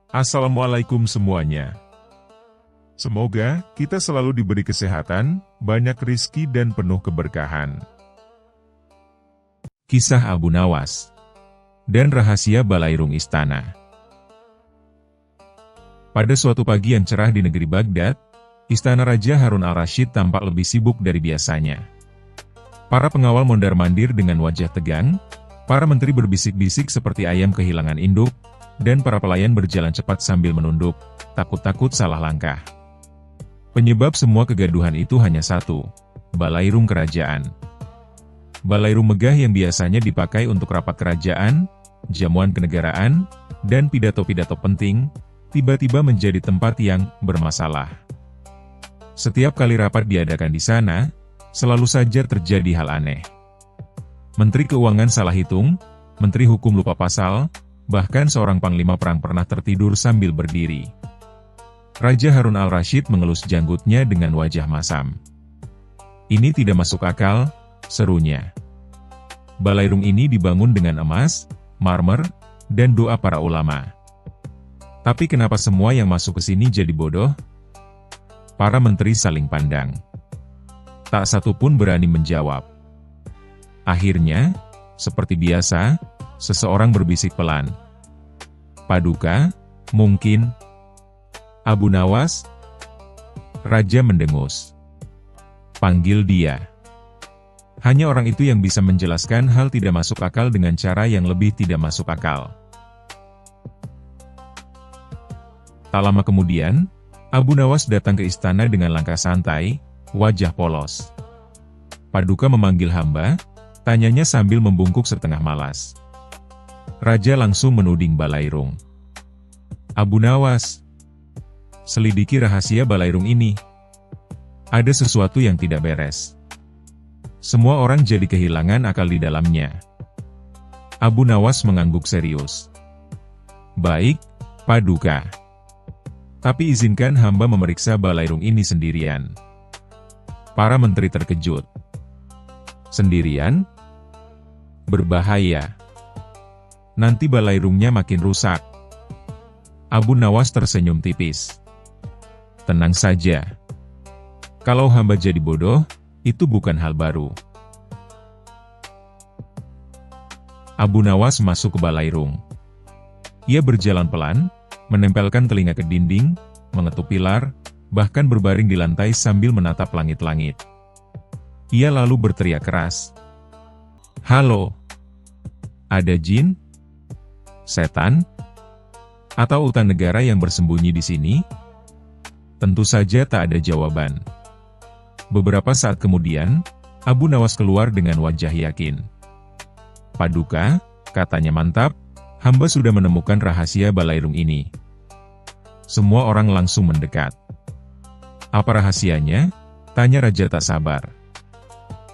Assalamualaikum semuanya. Semoga kita selalu diberi kesehatan, banyak rizki dan penuh keberkahan. Kisah Abu Nawas dan rahasia Balairung Istana. Pada suatu pagi yang cerah di negeri Baghdad, Istana Raja Harun al-Rashid tampak lebih sibuk dari biasanya. Para pengawal mondar-mandir dengan wajah tegang, para menteri berbisik-bisik seperti ayam kehilangan induk, dan para pelayan berjalan cepat sambil menunduk, takut-takut salah langkah. Penyebab semua kegaduhan itu hanya satu, balairung kerajaan. Balairung megah yang biasanya dipakai untuk rapat kerajaan, jamuan kenegaraan, dan pidato-pidato penting, tiba-tiba menjadi tempat yang bermasalah. Setiap kali rapat diadakan di sana, selalu saja terjadi hal aneh. Menteri Keuangan salah hitung, Menteri Hukum lupa pasal, bahkan seorang panglima perang pernah tertidur sambil berdiri. Raja Harun al-Rashid mengelus janggutnya dengan wajah masam. "Ini tidak masuk akal," serunya. Balairung ini dibangun dengan emas, marmer, dan doa para ulama. Tapi kenapa semua yang masuk ke sini jadi bodoh? Para menteri saling pandang. Tak satu pun berani menjawab. Akhirnya, seperti biasa, seseorang berbisik pelan. "Paduka, mungkin?" "Abu Nawas?" Raja mendengus. "Panggil dia." Hanya orang itu yang bisa menjelaskan hal tidak masuk akal dengan cara yang lebih tidak masuk akal. Tak lama kemudian, Abu Nawas datang ke istana dengan langkah santai, wajah polos. "Paduka memanggil hamba?" tanyanya sambil membungkuk setengah malas. Raja langsung menuding Balairung. "Abu Nawas, selidiki rahasia Balairung ini. Ada sesuatu yang tidak beres. Semua orang jadi kehilangan akal di dalamnya." Abu Nawas mengangguk serius. "Baik, Paduka. Tapi izinkan hamba memeriksa Balairung ini sendirian." Para menteri terkejut. "Sendirian? Berbahaya. Nanti balairungnya makin rusak." Abu Nawas tersenyum tipis. "Tenang saja. Kalau hamba jadi bodoh, itu bukan hal baru." Abu Nawas masuk ke balairung. Ia berjalan pelan, menempelkan telinga ke dinding, mengetuk pilar, bahkan berbaring di lantai sambil menatap langit-langit. Ia lalu berteriak keras. "Halo? Ada jin? Setan? Atau utan negara yang bersembunyi di sini?" Tentu saja tak ada jawaban. Beberapa saat kemudian, Abu Nawas keluar dengan wajah yakin. "Paduka," katanya mantap, "hamba sudah menemukan rahasia balairung ini." Semua orang langsung mendekat. "Apa rahasianya?" tanya Raja tak sabar.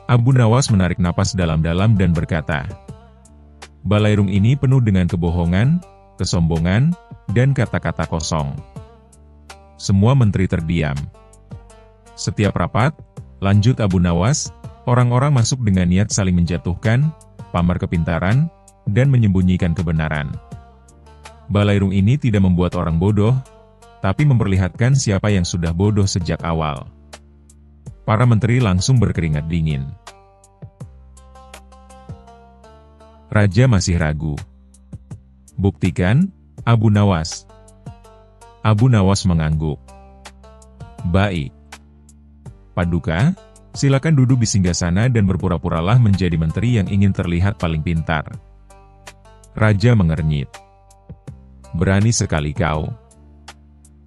Abu Nawas menarik napas dalam-dalam dan berkata, "Balairung ini penuh dengan kebohongan, kesombongan, dan kata-kata kosong." Semua menteri terdiam. Setiap rapat, lanjut Abu Nawas, orang-orang masuk dengan niat saling menjatuhkan, pamer kepintaran, dan menyembunyikan kebenaran. Balairung ini tidak membuat orang bodoh, tapi memperlihatkan siapa yang sudah bodoh sejak awal. Para menteri langsung berkeringat dingin. Raja masih ragu. "Buktikan, Abu Nawas." Abu Nawas mengangguk. "Baik. Paduka, silakan duduk di singgasana dan berpura-puralah menjadi menteri yang ingin terlihat paling pintar." Raja mengernyit. "Berani sekali kau."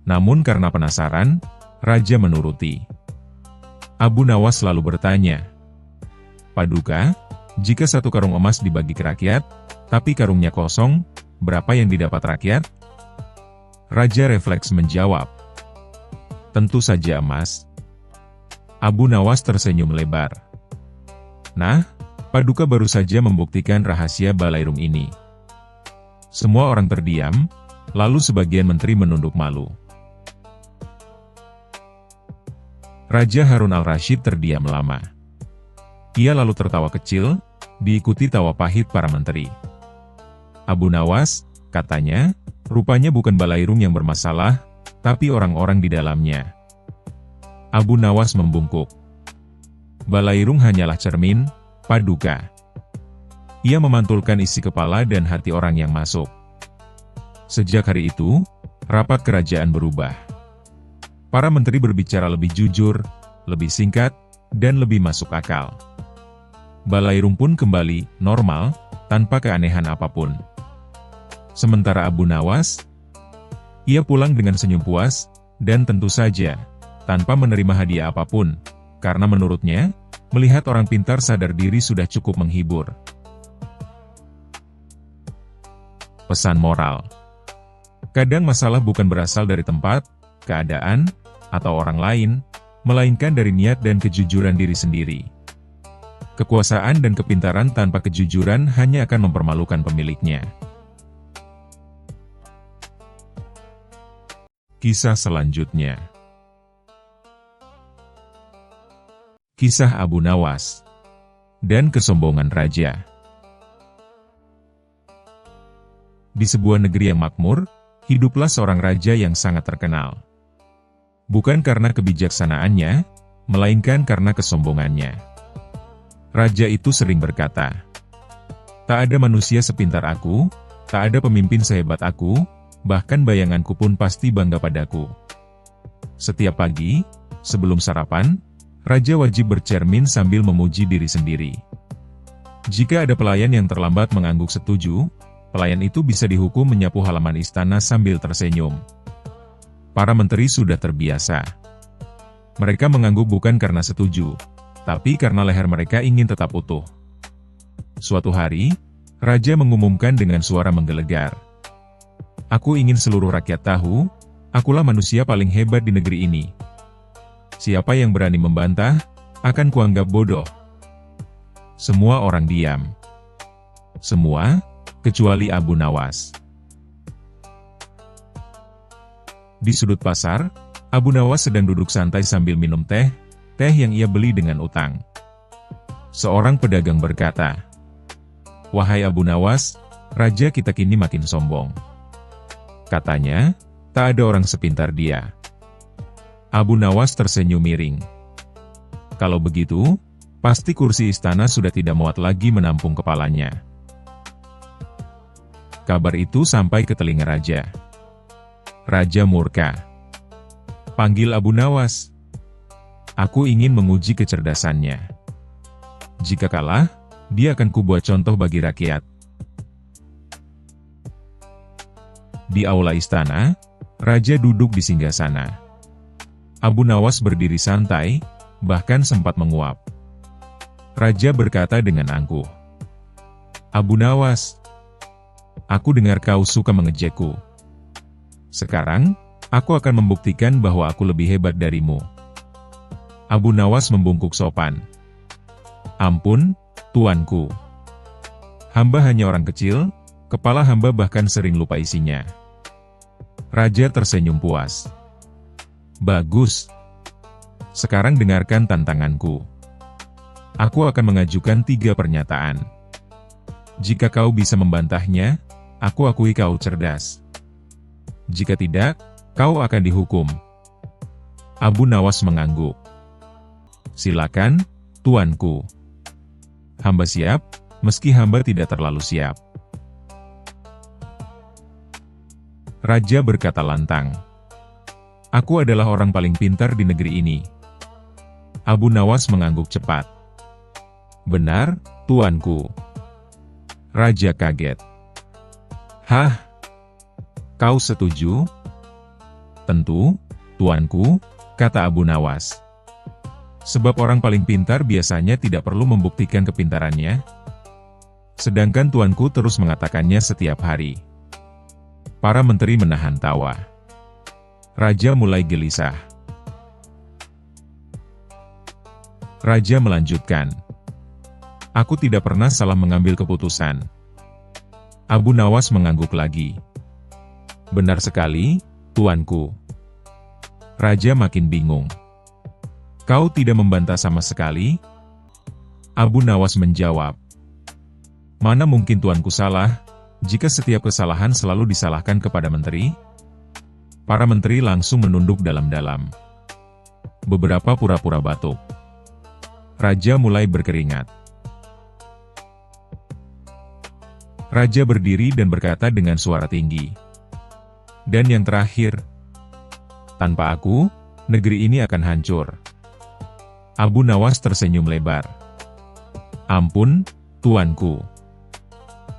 Namun karena penasaran, Raja menuruti. Abu Nawas lalu bertanya, "Paduka, jika satu karung emas dibagi ke rakyat, tapi karungnya kosong, berapa yang didapat rakyat?" Raja refleks menjawab, "Tentu saja emas." Abu Nawas tersenyum lebar. "Nah, Paduka baru saja membuktikan rahasia balairung ini." Semua orang terdiam, lalu sebagian menteri menunduk malu. Raja Harun al-Rashid terdiam lama. Ia lalu tertawa kecil, diikuti tawa pahit para menteri. "Abu Nawas," katanya, Rupanya bukan Balairung yang bermasalah, tapi orang-orang di dalamnya. Abu Nawas membungkuk. Balairung hanyalah cermin, paduka. Ia memantulkan isi kepala dan hati orang yang masuk. Sejak hari itu, rapat kerajaan berubah. Para menteri berbicara lebih jujur, lebih singkat, dan lebih masuk akal. Balairung pun kembali normal, tanpa keanehan apapun. Sementara Abu Nawas, ia pulang dengan senyum puas, dan tentu saja, tanpa menerima hadiah apapun, karena menurutnya, melihat orang pintar sadar diri sudah cukup menghibur. Pesan moral. Kadang masalah bukan berasal dari tempat, keadaan, atau orang lain, melainkan dari niat dan kejujuran diri sendiri. Kekuasaan dan kepintaran tanpa kejujuran hanya akan mempermalukan pemiliknya. Kisah selanjutnya. Kisah Abu Nawas dan kesombongan raja. Di sebuah negeri yang makmur, hiduplah seorang raja yang sangat terkenal. Bukan karena kebijaksanaannya, melainkan karena kesombongannya. Raja itu sering berkata, "Tak ada manusia sepintar aku, tak ada pemimpin sehebat aku, bahkan bayanganku pun pasti bangga padaku." Setiap pagi, sebelum sarapan, raja wajib bercermin sambil memuji diri sendiri. Jika ada pelayan yang terlambat mengangguk setuju, pelayan itu bisa dihukum menyapu halaman istana sambil tersenyum. Para menteri sudah terbiasa. Mereka mengangguk bukan karena setuju, tapi karena leher mereka ingin tetap utuh. Suatu hari, raja mengumumkan dengan suara menggelegar, "Aku ingin seluruh rakyat tahu, akulah manusia paling hebat di negeri ini. Siapa yang berani membantah, akan kuanggap bodoh." Semua orang diam. Semua, kecuali Abu Nawas. Di sudut pasar, Abu Nawas sedang duduk santai sambil minum teh yang ia beli dengan utang. Seorang pedagang berkata, "Wahai Abu Nawas, raja kita kini makin sombong. Katanya, tak ada orang sepintar dia." Abu Nawas tersenyum miring. Kalau begitu, pasti kursi istana sudah tidak muat lagi menampung kepalanya. Kabar itu sampai ke telinga raja. Raja murka. "Panggil Abu Nawas. Aku ingin menguji kecerdasannya. Jika kalah, dia akan kubuat contoh bagi rakyat." Di aula istana, raja duduk di singgasana. Abu Nawas berdiri santai, bahkan sempat menguap. Raja berkata dengan angkuh, "Abu Nawas, aku dengar kau suka mengejekku. Sekarang, aku akan membuktikan bahwa aku lebih hebat darimu." Abu Nawas membungkuk sopan. "Ampun, tuanku. Hamba hanya orang kecil, kepala hamba bahkan sering lupa isinya." Raja tersenyum puas. "Bagus. Sekarang dengarkan tantanganku. Aku akan mengajukan 3 pernyataan. Jika kau bisa membantahnya, aku akui kau cerdas. Jika tidak, kau akan dihukum." Abu Nawas mengangguk. "Silakan, tuanku. Hamba siap, meski hamba tidak terlalu siap." Raja berkata lantang, "Aku adalah orang paling pintar di negeri ini." Abu Nawas mengangguk cepat. "Benar, tuanku." Raja kaget. "Hah? Kau setuju?" "Tentu, tuanku," kata Abu Nawas. "Sebab orang paling pintar biasanya tidak perlu membuktikan kepintarannya. Sedangkan tuanku terus mengatakannya setiap hari." Para menteri menahan tawa. Raja mulai gelisah. Raja melanjutkan, "Aku tidak pernah salah mengambil keputusan." Abu Nawas mengangguk lagi. "Benar sekali, tuanku." Raja makin bingung. "Kau tidak membantah sama sekali?" Abu Nawas menjawab, "Mana mungkin tuanku salah, Jika setiap kesalahan selalu disalahkan kepada menteri, para menteri langsung menunduk dalam-dalam. Beberapa pura-pura batuk. Raja mulai berkeringat. Raja berdiri dan berkata dengan suara tinggi. Dan yang terakhir, tanpa aku, negeri ini akan hancur. Abu Nawas tersenyum lebar. Ampun, tuanku.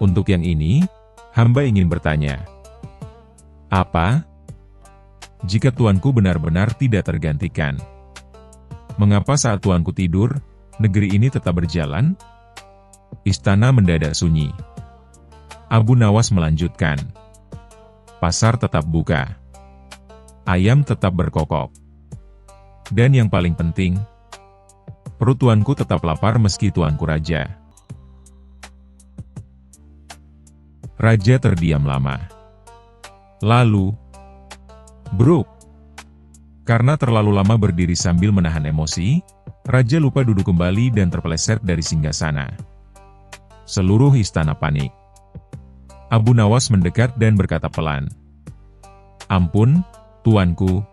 Untuk yang ini, hamba ingin bertanya. Apa? Jika tuanku benar-benar tidak tergantikan, mengapa saat tuanku tidur, negeri ini tetap berjalan? Istana mendadak sunyi. Abu Nawas melanjutkan. Pasar tetap buka. Ayam tetap berkokok. Dan yang paling penting, perut tuanku tetap lapar meski tuanku raja. Raja terdiam lama. Lalu, bruk. Karena terlalu lama berdiri sambil menahan emosi, Raja lupa duduk kembali dan terpeleset dari singgasana. Seluruh istana panik. Abu Nawas mendekat dan berkata pelan. Ampun, tuanku.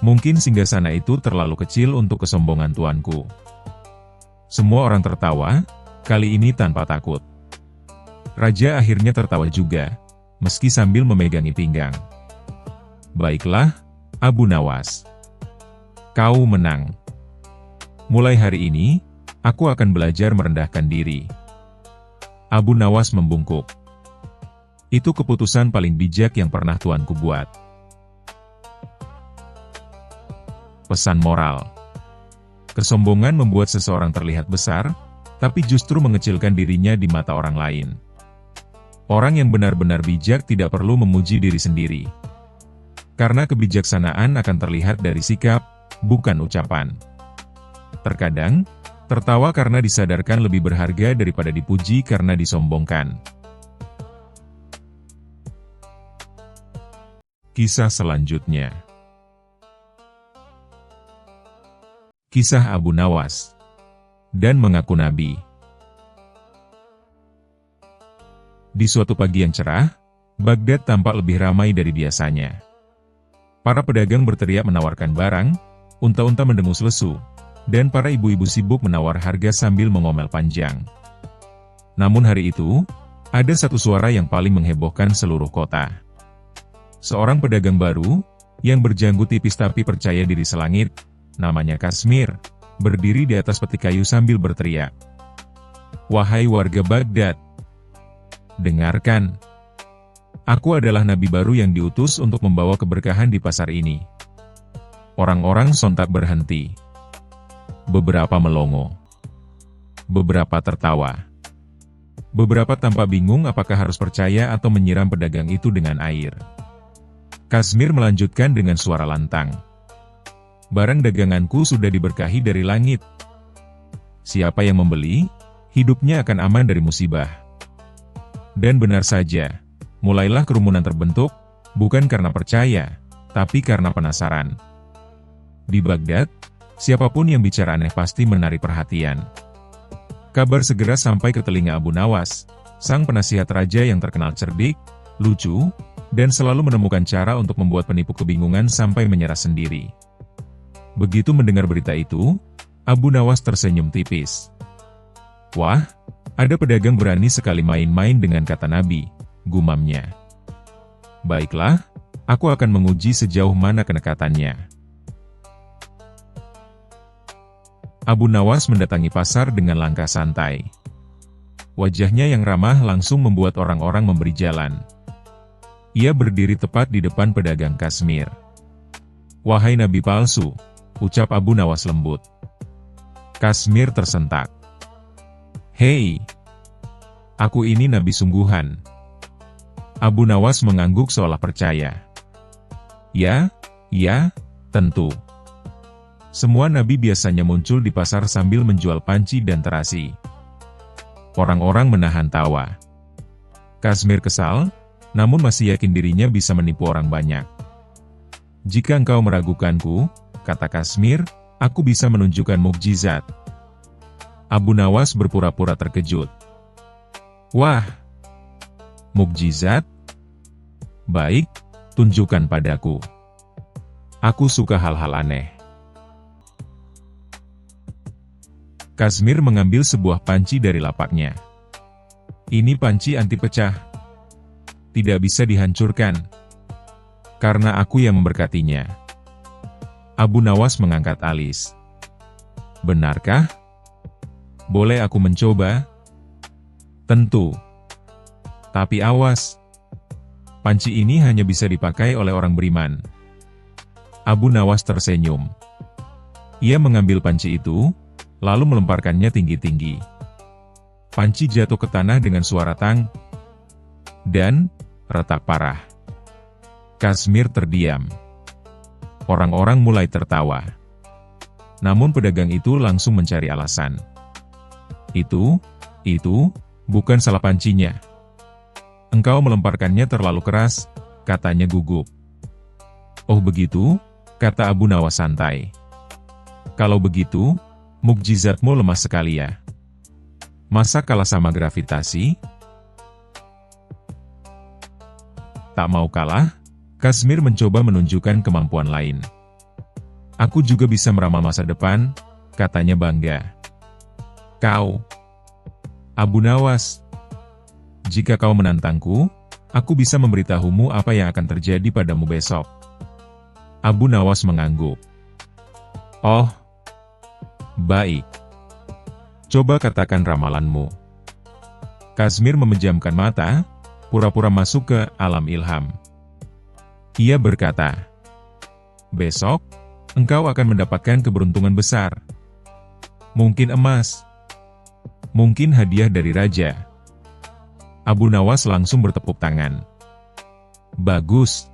Mungkin singgasana itu terlalu kecil untuk kesombongan tuanku. Semua orang tertawa, kali ini tanpa takut. Raja akhirnya tertawa juga, meski sambil memegangi pinggang. Baiklah, Abu Nawas. Kau menang. Mulai hari ini, aku akan belajar merendahkan diri. Abu Nawas membungkuk. Itu keputusan paling bijak yang pernah tuanku buat. Pesan moral. Kesombongan membuat seseorang terlihat besar, tapi justru mengecilkan dirinya di mata orang lain. Orang yang benar-benar bijak tidak perlu memuji diri sendiri. Karena kebijaksanaan akan terlihat dari sikap, bukan ucapan. Terkadang, tertawa karena disadarkan lebih berharga daripada dipuji karena disombongkan. Kisah selanjutnya. Kisah Abu Nawas dan mengaku nabi. Di suatu pagi yang cerah, Baghdad tampak lebih ramai dari biasanya. Para pedagang berteriak menawarkan barang, unta-unta mendengus lesu, dan para ibu-ibu sibuk menawar harga sambil mengomel panjang. Namun hari itu, ada satu suara yang paling menghebohkan seluruh kota. Seorang pedagang baru, yang berjanggut tipis tapi percaya diri selangit, namanya Kashmir, berdiri di atas peti kayu sambil berteriak. Wahai warga Baghdad! Dengarkan! Aku adalah nabi baru yang diutus untuk membawa keberkahan di pasar ini. Orang-orang sontak berhenti. Beberapa melongo. Beberapa tertawa. Beberapa tampak bingung apakah harus percaya atau menyiram pedagang itu dengan air. Kashmir melanjutkan dengan suara lantang. Barang daganganku sudah diberkahi dari langit. Siapa yang membeli, hidupnya akan aman dari musibah. Dan benar saja, mulailah kerumunan terbentuk, bukan karena percaya, tapi karena penasaran. Di Baghdad, siapapun yang bicara aneh pasti menarik perhatian. Kabar segera sampai ke telinga Abu Nawas, sang penasihat raja yang terkenal cerdik, lucu, dan selalu menemukan cara untuk membuat penipu kebingungan sampai menyerah sendiri. Begitu mendengar berita itu, Abu Nawas tersenyum tipis. Wah, ada pedagang berani sekali main-main dengan kata Nabi, gumamnya. Baiklah, aku akan menguji sejauh mana kenekatannya. Abu Nawas mendatangi pasar dengan langkah santai. Wajahnya yang ramah langsung membuat orang-orang memberi jalan. Ia berdiri tepat di depan pedagang Kashmir. Wahai Nabi palsu, ucap Abu Nawas lembut. Kashmir tersentak. Hei, aku ini nabi sungguhan. Abu Nawas mengangguk seolah percaya. Ya, tentu. Semua nabi biasanya muncul di pasar sambil menjual panci dan terasi. Orang-orang menahan tawa. Kashmir kesal, namun masih yakin dirinya bisa menipu orang banyak. Jika engkau meragukanku, kata Kashmir, aku bisa menunjukkan mukjizat. Abu Nawas berpura-pura terkejut. Wah, Mukjizat? Baik, tunjukkan padaku. Aku suka hal-hal aneh. Kazmir mengambil sebuah panci dari lapaknya. Ini panci anti pecah. Tidak bisa dihancurkan. Karena aku yang memberkatinya. Abu Nawas mengangkat alis. Benarkah? Boleh aku mencoba? Tentu. Tapi awas. Panci ini hanya bisa dipakai oleh orang beriman. Abu Nawas tersenyum. Ia mengambil panci itu, lalu melemparkannya tinggi-tinggi. Panci jatuh ke tanah dengan suara tang, dan retak parah. Kazmir terdiam. Orang-orang mulai tertawa. Namun pedagang itu langsung mencari alasan. Itu bukan salah pancinya. Engkau melemparkannya terlalu keras, katanya gugup. Oh begitu, kata Abu Nawas santai. Kalau begitu, mukjizatmu lemah sekali ya. Masa kalah sama gravitasi? Tak mau kalah, Kazmir mencoba menunjukkan kemampuan lain. Aku juga bisa meramal masa depan, katanya bangga. Kau, Abu Nawas, jika kau menantangku, aku bisa memberitahumu apa yang akan terjadi padamu besok. Abu Nawas mengangguk. Oh, baik. Coba katakan ramalanmu. Kazmir memejamkan mata, pura-pura masuk ke alam ilham. Ia berkata, besok, engkau akan mendapatkan keberuntungan besar. Mungkin emas. Mungkin hadiah dari raja. Abu Nawas langsung bertepuk tangan. Bagus.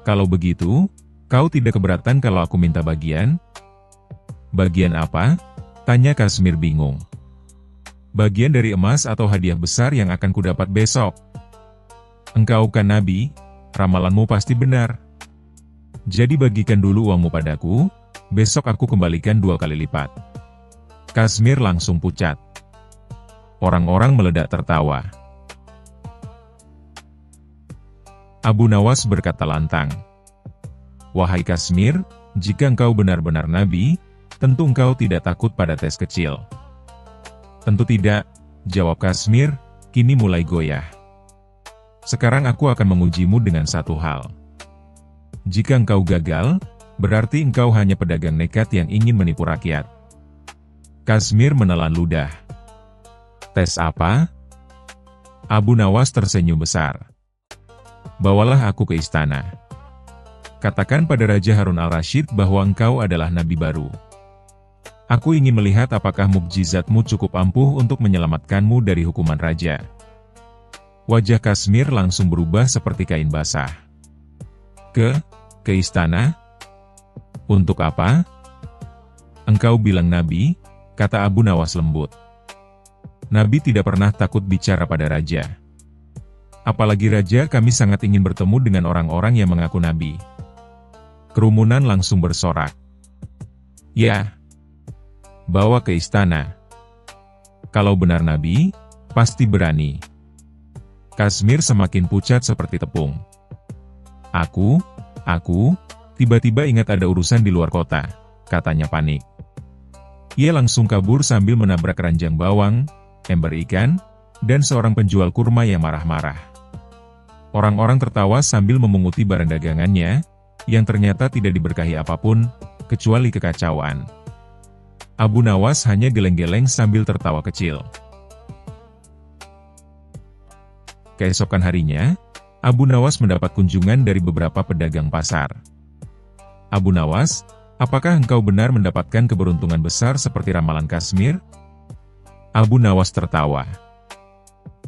Kalau begitu, kau tidak keberatan kalau aku minta bagian? Bagian apa? Tanya Kazmir bingung. Bagian dari emas atau hadiah besar yang akan kudapat besok. Engkau kan nabi, ramalanmu pasti benar. Jadi bagikan dulu uangmu padaku, besok aku kembalikan 2 kali lipat. Kazmir langsung pucat. Orang-orang meledak tertawa. Abu Nawas berkata lantang. Wahai Kazmir, jika engkau benar-benar nabi, tentu engkau tidak takut pada tes kecil. Tentu tidak, jawab Kazmir, kini mulai goyah. Sekarang aku akan mengujimu dengan satu hal. Jika engkau gagal, berarti engkau hanya pedagang nekat yang ingin menipu rakyat. Kazmir menelan ludah. Tes apa? Abu Nawas tersenyum besar. Bawalah aku ke istana. Katakan pada Raja Harun al-Rasyid bahwa engkau adalah nabi baru. Aku ingin melihat apakah mukjizatmu cukup ampuh untuk menyelamatkanmu dari hukuman raja. Wajah Kazmir langsung berubah seperti kain basah. Ke istana? Untuk apa? Engkau bilang nabi, kata Abu Nawas lembut. Nabi tidak pernah takut bicara pada raja. Apalagi raja, kami sangat ingin bertemu dengan orang-orang yang mengaku nabi. Kerumunan langsung bersorak. Ya. Bawa ke istana. Kalau benar nabi, pasti berani. Kazmir semakin pucat seperti tepung. Aku, tiba-tiba ingat ada urusan di luar kota, katanya panik. Ia langsung kabur sambil menabrak keranjang bawang, ember ikan, dan seorang penjual kurma yang marah-marah. Orang-orang tertawa sambil memunguti barang dagangannya, yang ternyata tidak diberkahi apapun, kecuali kekacauan. Abu Nawas hanya geleng-geleng sambil tertawa kecil. Keesokan harinya, Abu Nawas mendapat kunjungan dari beberapa pedagang pasar. Abu Nawas, apakah engkau benar mendapatkan keberuntungan besar seperti ramalan Kazmir? Abu Nawas tertawa.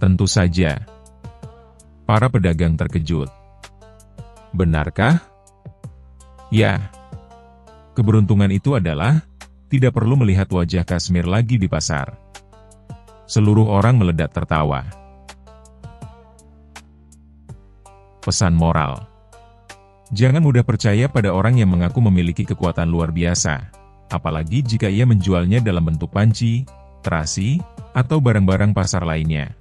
Tentu saja. Para pedagang terkejut. Benarkah? Ya. Keberuntungan itu adalah tidak perlu melihat wajah Kazmir lagi di pasar. Seluruh orang meledak tertawa. Pesan moral. Jangan mudah percaya pada orang yang mengaku memiliki kekuatan luar biasa, apalagi jika ia menjualnya dalam bentuk panci, terasi, atau barang-barang pasar lainnya.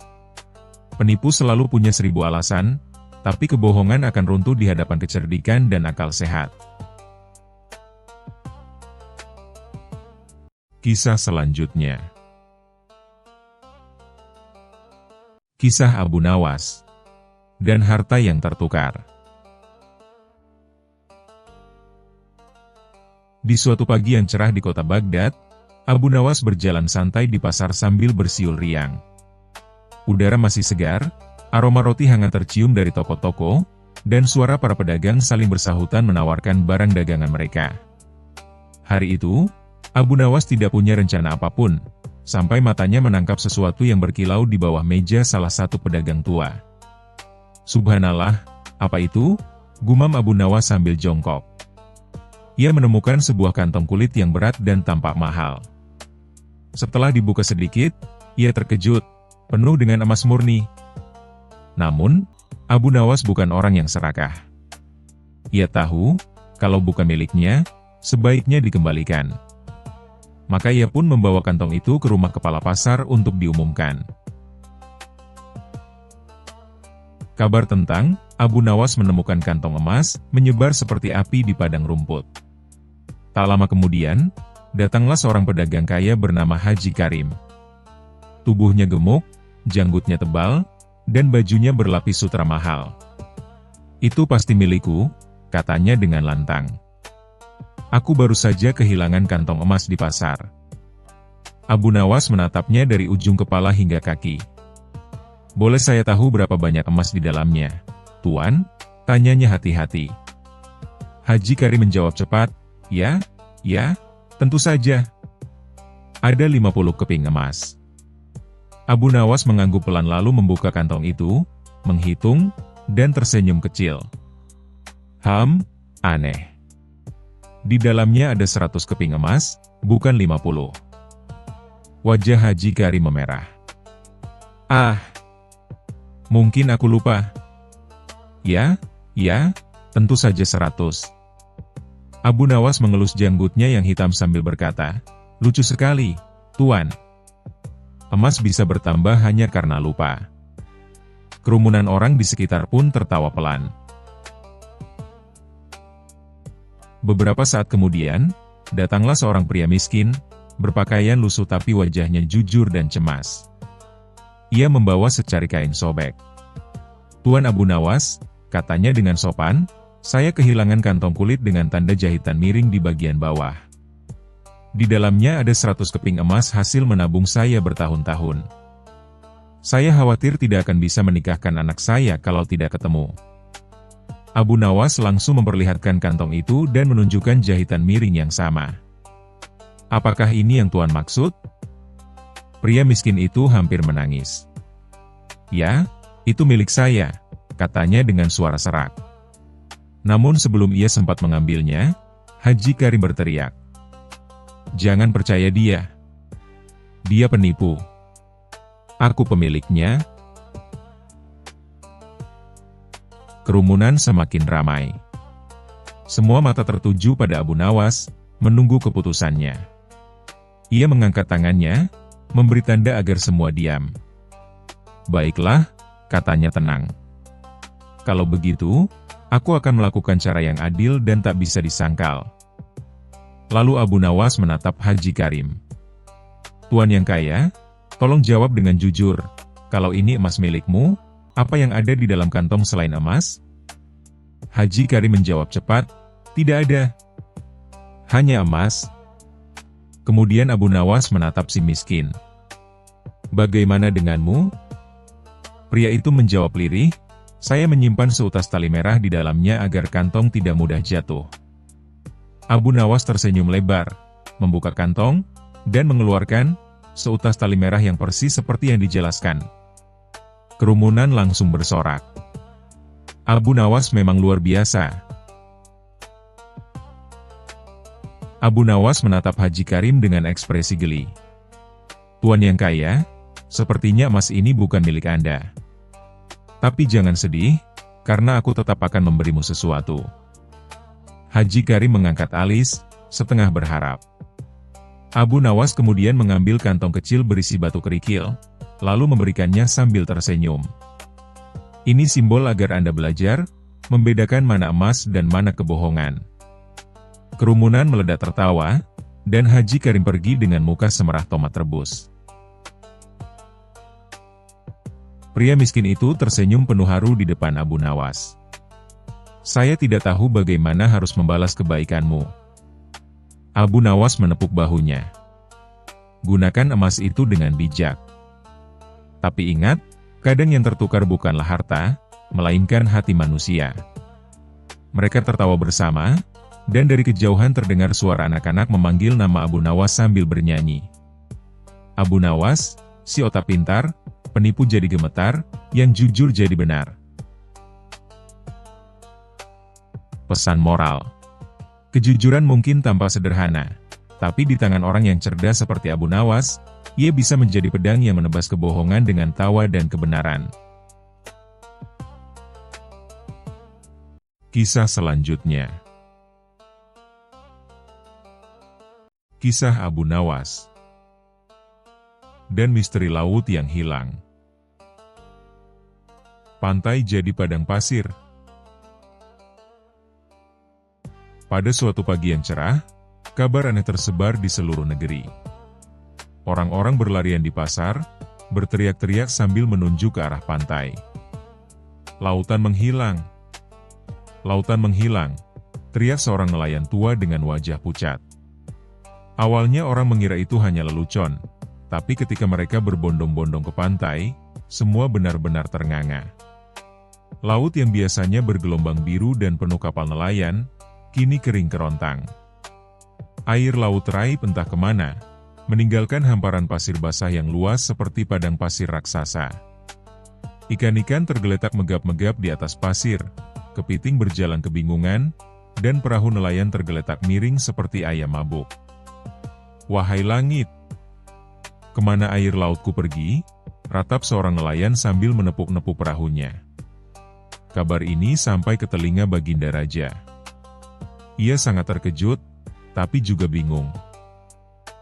Penipu selalu punya 1000 alasan, tapi kebohongan akan runtuh di hadapan kecerdikan dan akal sehat. Kisah selanjutnya. Kisah Abu Nawas dan harta yang tertukar. Di suatu pagi yang cerah di kota Baghdad, Abu Nawas berjalan santai di pasar sambil bersiul riang. Udara masih segar, aroma roti hangat tercium dari toko-toko, dan suara para pedagang saling bersahutan menawarkan barang dagangan mereka. Hari itu, Abu Nawas tidak punya rencana apapun, sampai matanya menangkap sesuatu yang berkilau di bawah meja salah satu pedagang tua. Subhanallah, apa itu? Gumam Abu Nawas sambil jongkok. Ia menemukan sebuah kantong kulit yang berat dan tampak mahal. Setelah dibuka sedikit, ia terkejut, penuh dengan emas murni. Namun, Abu Nawas bukan orang yang serakah. Ia tahu, kalau bukan miliknya, sebaiknya dikembalikan. Maka ia pun membawa kantong itu ke rumah kepala pasar untuk diumumkan. Kabar tentang Abu Nawas menemukan kantong emas menyebar seperti api di padang rumput. Tak lama kemudian, datanglah seorang pedagang kaya bernama Haji Karim. Tubuhnya gemuk, janggutnya tebal, dan bajunya berlapis sutra mahal. "Itu pasti milikku," katanya dengan lantang. "Aku baru saja kehilangan kantong emas di pasar." Abu Nawas menatapnya dari ujung kepala hingga kaki. "Boleh saya tahu berapa banyak emas di dalamnya, Tuan?" tanyanya hati-hati. Haji Karim menjawab cepat, Ya, tentu saja. Ada 50 keping emas." Abu Nawas mengangguk pelan lalu membuka kantong itu, menghitung, dan tersenyum kecil. Aneh. Di dalamnya ada 100 keping emas, bukan 50. Wajah Haji Karim memerah. Mungkin aku lupa. Ya, tentu saja 100. Abu Nawas mengelus janggutnya yang hitam sambil berkata, "Lucu sekali, Tuan. Emas bisa bertambah hanya karena lupa." Kerumunan orang di sekitar pun tertawa pelan. Beberapa saat kemudian, datanglah seorang pria miskin, berpakaian lusuh tapi wajahnya jujur dan cemas. Ia membawa secari kain sobek. "Tuan Abu Nawas," katanya dengan sopan, "saya kehilangan kantong kulit dengan tanda jahitan miring di bagian bawah. Di dalamnya ada 100 keping emas hasil menabung saya bertahun-tahun. Saya khawatir tidak akan bisa menikahkan anak saya kalau tidak ketemu." Abu Nawas langsung memperlihatkan kantong itu dan menunjukkan jahitan miring yang sama. "Apakah ini yang Tuan maksud?" Pria miskin itu hampir menangis. "Ya, itu milik saya," katanya dengan suara serak. Namun sebelum ia sempat mengambilnya, Haji Karim berteriak, "Jangan percaya dia. Dia penipu. Aku pemiliknya." Kerumunan semakin ramai. Semua mata tertuju pada Abu Nawas, menunggu keputusannya. Ia mengangkat tangannya, memberi tanda agar semua diam. "Baiklah," katanya tenang. "Kalau begitu, aku akan melakukan cara yang adil dan tak bisa disangkal." Lalu Abu Nawas menatap Haji Karim. "Tuan yang kaya, tolong jawab dengan jujur, kalau ini emas milikmu, apa yang ada di dalam kantong selain emas?" Haji Karim menjawab cepat, "Tidak ada. Hanya emas." Kemudian Abu Nawas menatap si miskin. "Bagaimana denganmu?" Pria itu menjawab lirih, "Saya menyimpan seutas tali merah di dalamnya agar kantong tidak mudah jatuh." Abu Nawas tersenyum lebar, membuka kantong, dan mengeluarkan seutas tali merah yang persis seperti yang dijelaskan. Kerumunan langsung bersorak. Abu Nawas memang luar biasa. Abu Nawas menatap Haji Karim dengan ekspresi geli. "Tuan yang kaya, sepertinya emas ini bukan milik Anda. Tapi jangan sedih, karena aku tetap akan memberimu sesuatu." Haji Karim mengangkat alis, setengah berharap. Abu Nawas kemudian mengambil kantong kecil berisi batu kerikil, lalu memberikannya sambil tersenyum. Ini simbol agar Anda belajar membedakan mana emas dan mana kebohongan. Kerumunan meledak tertawa, dan Haji Karim pergi dengan muka semerah tomat rebus. Pria miskin itu tersenyum penuh haru di depan Abu Nawas. "Saya tidak tahu bagaimana harus membalas kebaikanmu." Abu Nawas menepuk bahunya. "Gunakan emas itu dengan bijak. Tapi ingat, kadang yang tertukar bukanlah harta, melainkan hati manusia." Mereka tertawa bersama, dan dari kejauhan terdengar suara anak-anak memanggil nama Abu Nawas sambil bernyanyi. "Abu Nawas, si otak pintar, penipu jadi gemetar, yang jujur jadi benar." Pesan moral. Kejujuran mungkin tampak sederhana, tapi di tangan orang yang cerdas seperti Abu Nawas, ia bisa menjadi pedang yang menebas kebohongan dengan tawa dan kebenaran. Kisah selanjutnya. Kisah Abu Nawas dan misteri laut yang hilang. Pantai jadi padang pasir. Pada suatu pagi yang cerah, kabar aneh tersebar di seluruh negeri. Orang-orang berlarian di pasar, berteriak-teriak sambil menunjuk ke arah pantai. "Lautan menghilang! Lautan menghilang!" teriak seorang nelayan tua dengan wajah pucat. Awalnya orang mengira itu hanya lelucon, tapi ketika mereka berbondong-bondong ke pantai, semua benar-benar ternganga. Laut yang biasanya bergelombang biru dan penuh kapal nelayan, kini kering kerontang. Air laut raib entah kemana, meninggalkan hamparan pasir basah yang luas seperti padang pasir raksasa. Ikan-ikan tergeletak megap-megap di atas pasir, kepiting berjalan kebingungan, dan perahu nelayan tergeletak miring seperti ayam mabuk. "Wahai langit, kemana air lautku pergi?" ratap seorang nelayan sambil menepuk-nepuk perahunya. Kabar ini sampai ke telinga Baginda Raja. Ia sangat terkejut, tapi juga bingung.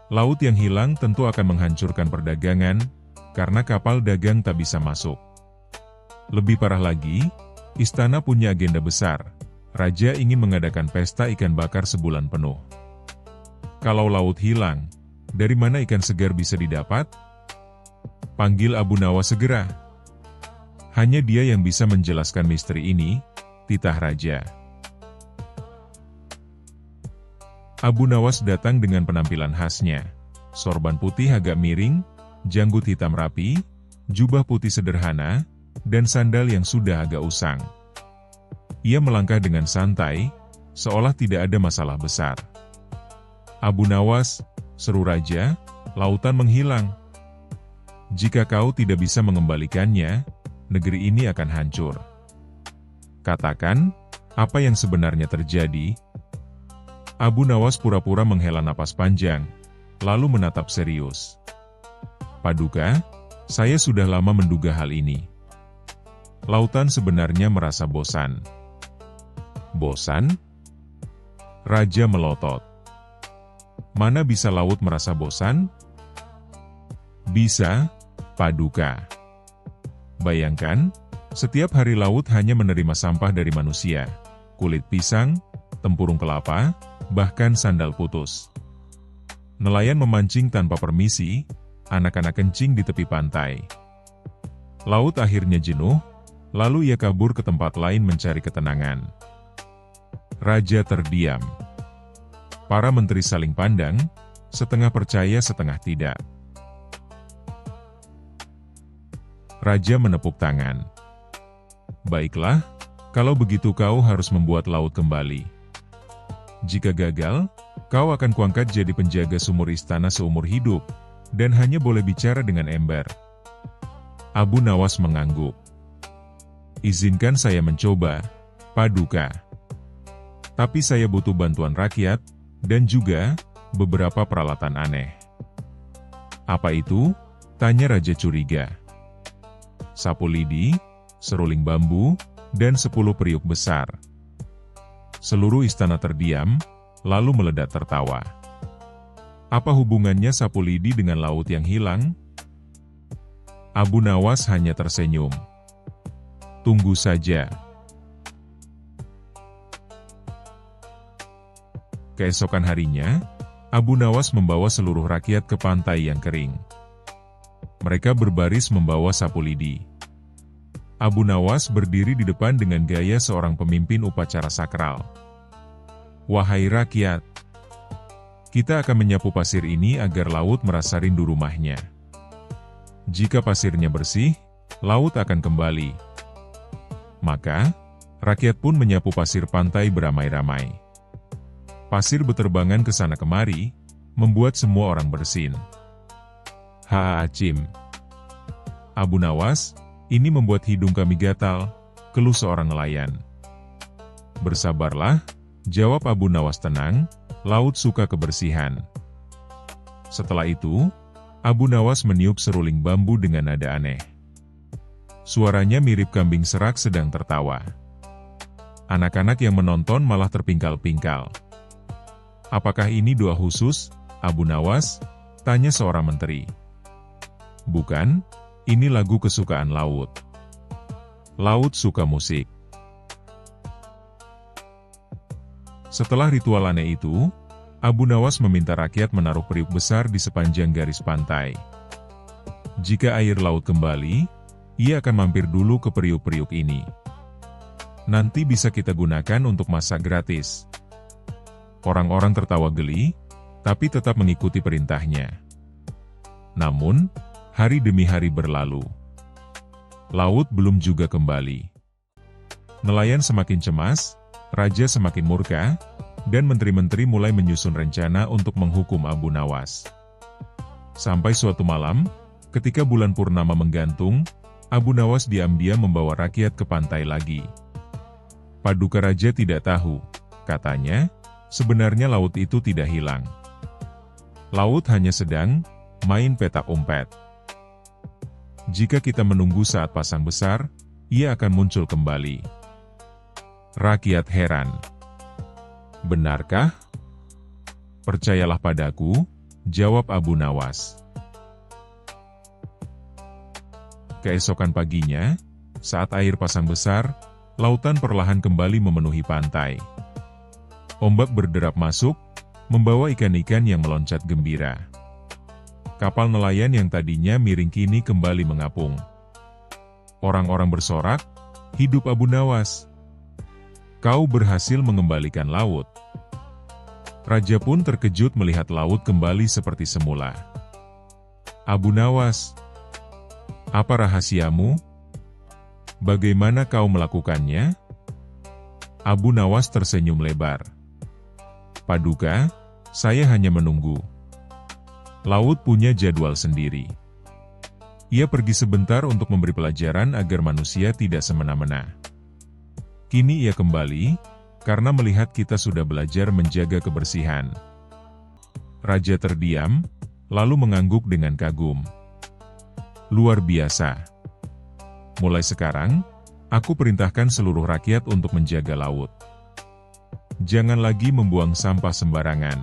Laut yang hilang tentu akan menghancurkan perdagangan, karena kapal dagang tak bisa masuk. Lebih parah lagi, istana punya agenda besar. Raja ingin mengadakan pesta ikan bakar sebulan penuh. Kalau laut hilang, dari mana ikan segar bisa didapat? Panggil Abu Nawas segera. Hanya dia yang bisa menjelaskan misteri ini, titah Raja. Abu Nawas datang dengan penampilan khasnya. Sorban putih agak miring, janggut hitam rapi, jubah putih sederhana, dan sandal yang sudah agak usang. Ia melangkah dengan santai, seolah tidak ada masalah besar. "Abu Nawas," seru Raja, "lautan menghilang. Jika kau tidak bisa mengembalikannya, negeri ini akan hancur. Katakan, apa yang sebenarnya terjadi?" Abu Nawas pura-pura menghela napas panjang, lalu menatap serius. "Paduka, saya sudah lama menduga hal ini. Lautan sebenarnya merasa bosan." "Bosan?" Raja melotot. "Mana bisa laut merasa bosan?" "Bisa, Paduka. Bayangkan, setiap hari laut hanya menerima sampah dari manusia, kulit pisang, tempurung kelapa, bahkan sandal putus. Nelayan memancing tanpa permisi, anak-anak kencing di tepi pantai. Laut akhirnya jenuh, lalu ia kabur ke tempat lain mencari ketenangan." Raja terdiam. Para menteri saling pandang, setengah percaya setengah tidak. Raja menepuk tangan. "Baiklah, kalau begitu kau harus membuat laut kembali. Jika gagal, kau akan kuangkat jadi penjaga sumur istana seumur hidup, dan hanya boleh bicara dengan ember." Abu Nawas mengangguk. "Izinkan saya mencoba, Paduka. Tapi saya butuh bantuan rakyat, dan juga beberapa peralatan aneh." "Apa itu?" tanya Raja curiga. "Sapu lidi, seruling bambu, dan 10 periuk besar." Seluruh istana terdiam, lalu meledak tertawa. "Apa hubungannya sapu lidi dengan laut yang hilang?" Abu Nawas hanya tersenyum. Tunggu saja. Keesokan harinya, Abu Nawas membawa seluruh rakyat ke pantai yang kering. Mereka berbaris membawa sapu lidi. Abu Nawas berdiri di depan dengan gaya seorang pemimpin upacara sakral. Wahai rakyat, kita akan menyapu pasir ini agar laut merasa rindu rumahnya. Jika pasirnya bersih, laut akan kembali. Maka, rakyat pun menyapu pasir pantai beramai-ramai. Pasir beterbangan ke sana kemari, membuat semua orang bersin. Acim. Abu Nawas, ini membuat hidung kami gatal, keluh seorang nelayan. Bersabarlah, jawab Abu Nawas tenang, laut suka kebersihan. Setelah itu, Abu Nawas meniup seruling bambu dengan nada aneh. Suaranya mirip kambing serak sedang tertawa. Anak-anak yang menonton malah terpingkal-pingkal. Apakah ini doa khusus, Abu Nawas? Tanya seorang menteri. Bukan, ini lagu kesukaan laut. Laut suka musik. Setelah ritual aneh itu, Abu Nawas meminta rakyat menaruh periuk besar di sepanjang garis pantai. Jika air laut kembali, ia akan mampir dulu ke periuk-periuk ini. Nanti bisa kita gunakan untuk masak gratis. Orang-orang tertawa geli, tapi tetap mengikuti perintahnya. Namun, hari demi hari berlalu. Laut belum juga kembali. Nelayan semakin cemas, raja semakin murka, dan menteri-menteri mulai menyusun rencana untuk menghukum Abu Nawas. Sampai suatu malam, ketika bulan purnama menggantung, Abu Nawas diam-diam membawa rakyat ke pantai lagi. Paduka Raja tidak tahu, katanya, sebenarnya laut itu tidak hilang. Laut hanya sedang main petak umpet. Jika kita menunggu saat pasang besar, ia akan muncul kembali. Rakyat heran. Benarkah? Percayalah padaku, jawab Abu Nawas. Keesokan paginya, saat air pasang besar, lautan perlahan kembali memenuhi pantai. Ombak berderap masuk, membawa ikan-ikan yang meloncat gembira. Kapal nelayan yang tadinya miring kini kembali mengapung. Orang-orang bersorak, hidup Abu Nawas. Kau berhasil mengembalikan laut. Raja pun terkejut melihat laut kembali seperti semula. Abu Nawas, apa rahasiamu? Bagaimana kau melakukannya? Abu Nawas tersenyum lebar. Paduka, saya hanya menunggu. Laut punya jadwal sendiri. Ia pergi sebentar untuk memberi pelajaran agar manusia tidak semena-mena. Kini ia kembali, karena melihat kita sudah belajar menjaga kebersihan. Raja terdiam, lalu mengangguk dengan kagum. Luar biasa. Mulai sekarang, aku perintahkan seluruh rakyat untuk menjaga laut. Jangan lagi membuang sampah sembarangan.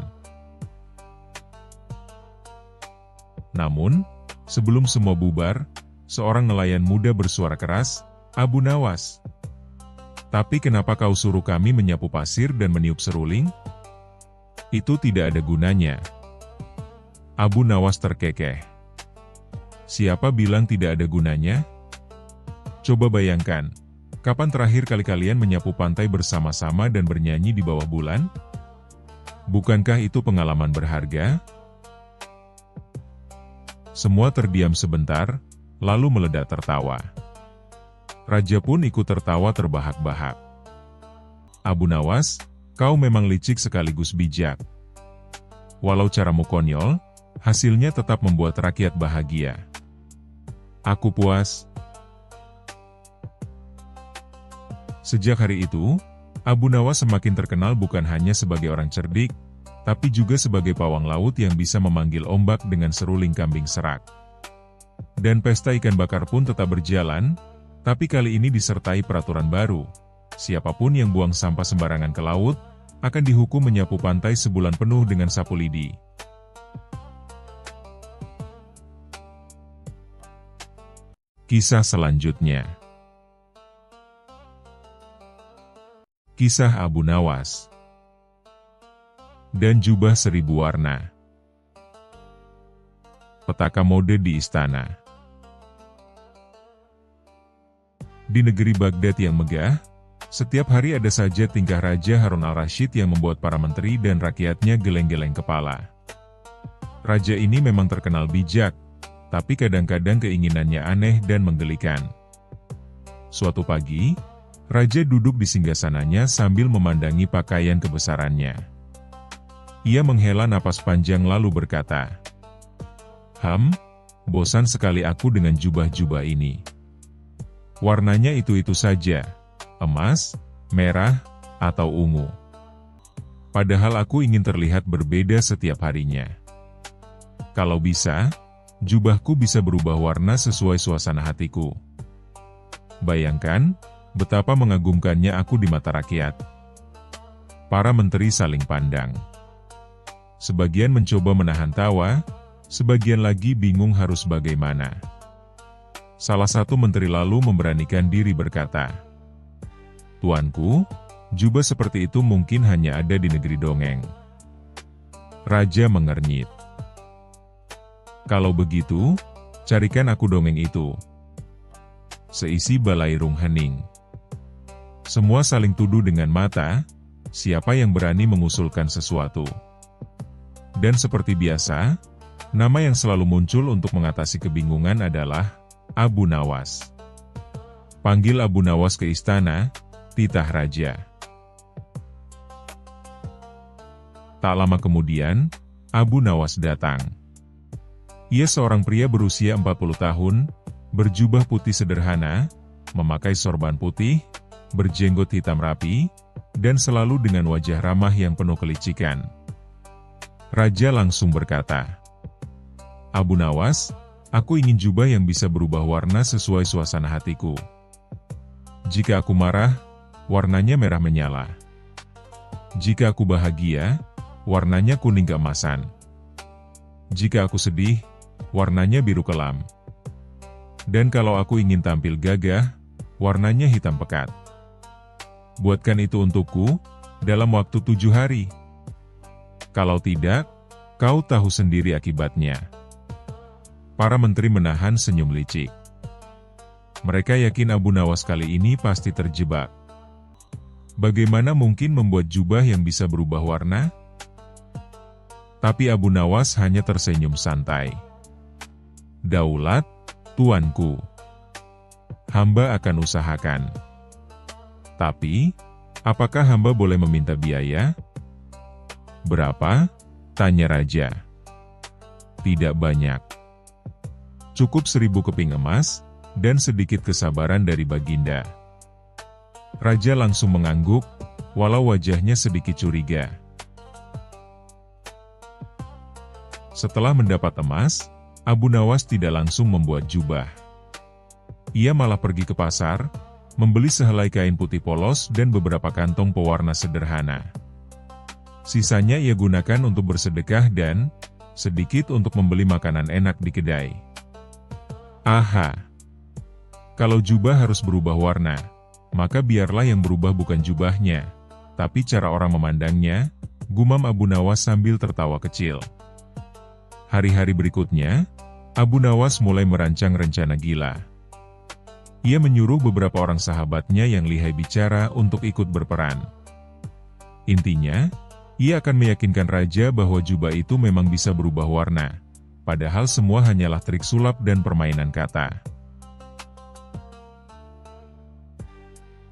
Namun, sebelum semua bubar, seorang nelayan muda bersuara keras, Abu Nawas. Tapi kenapa kau suruh kami menyapu pasir dan meniup seruling? Itu tidak ada gunanya. Abu Nawas terkekeh. Siapa bilang tidak ada gunanya? Coba bayangkan, kapan terakhir kali kalian menyapu pantai bersama-sama dan bernyanyi di bawah bulan? Bukankah itu pengalaman berharga? Semua terdiam sebentar, lalu meledak tertawa. Raja pun ikut tertawa terbahak-bahak. Abu Nawas, kau memang licik sekaligus bijak. Walau caramu konyol, hasilnya tetap membuat rakyat bahagia. Aku puas. Sejak hari itu, Abu Nawas semakin terkenal bukan hanya sebagai orang cerdik, tapi juga sebagai pawang laut yang bisa memanggil ombak dengan seruling kambing serak. Dan pesta ikan bakar pun tetap berjalan, tapi kali ini disertai peraturan baru. Siapapun yang buang sampah sembarangan ke laut, akan dihukum menyapu pantai sebulan penuh dengan sapu lidi. Kisah selanjutnya. Kisah Abu Nawas dan jubah 1000 warna. Petaka mode di istana. Di negeri Baghdad yang megah, setiap hari ada saja tingkah Raja Harun al-Rasyid yang membuat para menteri dan rakyatnya geleng-geleng kepala. Raja ini memang terkenal bijak, tapi kadang-kadang keinginannya aneh dan menggelikan. Suatu pagi, Raja duduk di singgasananya sambil memandangi pakaian kebesarannya. Ia menghela napas panjang lalu berkata, bosan sekali aku dengan jubah-jubah ini. Warnanya itu-itu saja, emas, merah, atau ungu. Padahal aku ingin terlihat berbeda setiap harinya. Kalau bisa, jubahku bisa berubah warna sesuai suasana hatiku. Bayangkan, betapa mengagumkannya aku di mata rakyat. Para menteri saling pandang. Sebagian mencoba menahan tawa, sebagian lagi bingung harus bagaimana. Salah satu menteri lalu memberanikan diri berkata, "Tuanku, jubah seperti itu mungkin hanya ada di negeri dongeng." Raja mengernyit. "Kalau begitu, carikan aku dongeng itu." Seisi balairung hening. Semua saling tuduh dengan mata, siapa yang berani mengusulkan sesuatu. Dan seperti biasa, nama yang selalu muncul untuk mengatasi kebingungan adalah Abu Nawas. Panggil Abu Nawas ke istana, titah raja. Tak lama kemudian, Abu Nawas datang. Ia seorang pria berusia 40 tahun, berjubah putih sederhana, memakai sorban putih, berjenggot hitam rapi, dan selalu dengan wajah ramah yang penuh kelicikan. Raja langsung berkata, "Abu Nawas, aku ingin jubah yang bisa berubah warna sesuai suasana hatiku. Jika aku marah, warnanya merah menyala. Jika aku bahagia, warnanya kuning keemasan. Jika aku sedih, warnanya biru kelam. Dan kalau aku ingin tampil gagah, warnanya hitam pekat. Buatkan itu untukku, dalam waktu 7 hari. Kalau tidak, kau tahu sendiri akibatnya." Para menteri menahan senyum licik. Mereka yakin Abu Nawas kali ini pasti terjebak. Bagaimana mungkin membuat jubah yang bisa berubah warna? Tapi Abu Nawas hanya tersenyum santai. "Daulat, tuanku. Hamba akan usahakan. Tapi, apakah hamba boleh meminta biaya?" "Berapa?" tanya raja. "Tidak banyak. Cukup 1000 keping emas, dan sedikit kesabaran dari Baginda." Raja langsung mengangguk, walau wajahnya sedikit curiga. Setelah mendapat emas, Abu Nawas tidak langsung membuat jubah. Ia malah pergi ke pasar, membeli sehelai kain putih polos dan beberapa kantong pewarna sederhana. Sisanya ia gunakan untuk bersedekah dan sedikit untuk membeli makanan enak di kedai. Aha! Kalau jubah harus berubah warna, maka biarlah yang berubah bukan jubahnya, tapi cara orang memandangnya, gumam Abu Nawas sambil tertawa kecil. Hari-hari berikutnya, Abu Nawas mulai merancang rencana gila. Ia menyuruh beberapa orang sahabatnya yang lihai bicara untuk ikut berperan. Intinya, ia akan meyakinkan raja bahwa jubah itu memang bisa berubah warna, padahal semua hanyalah trik sulap dan permainan kata.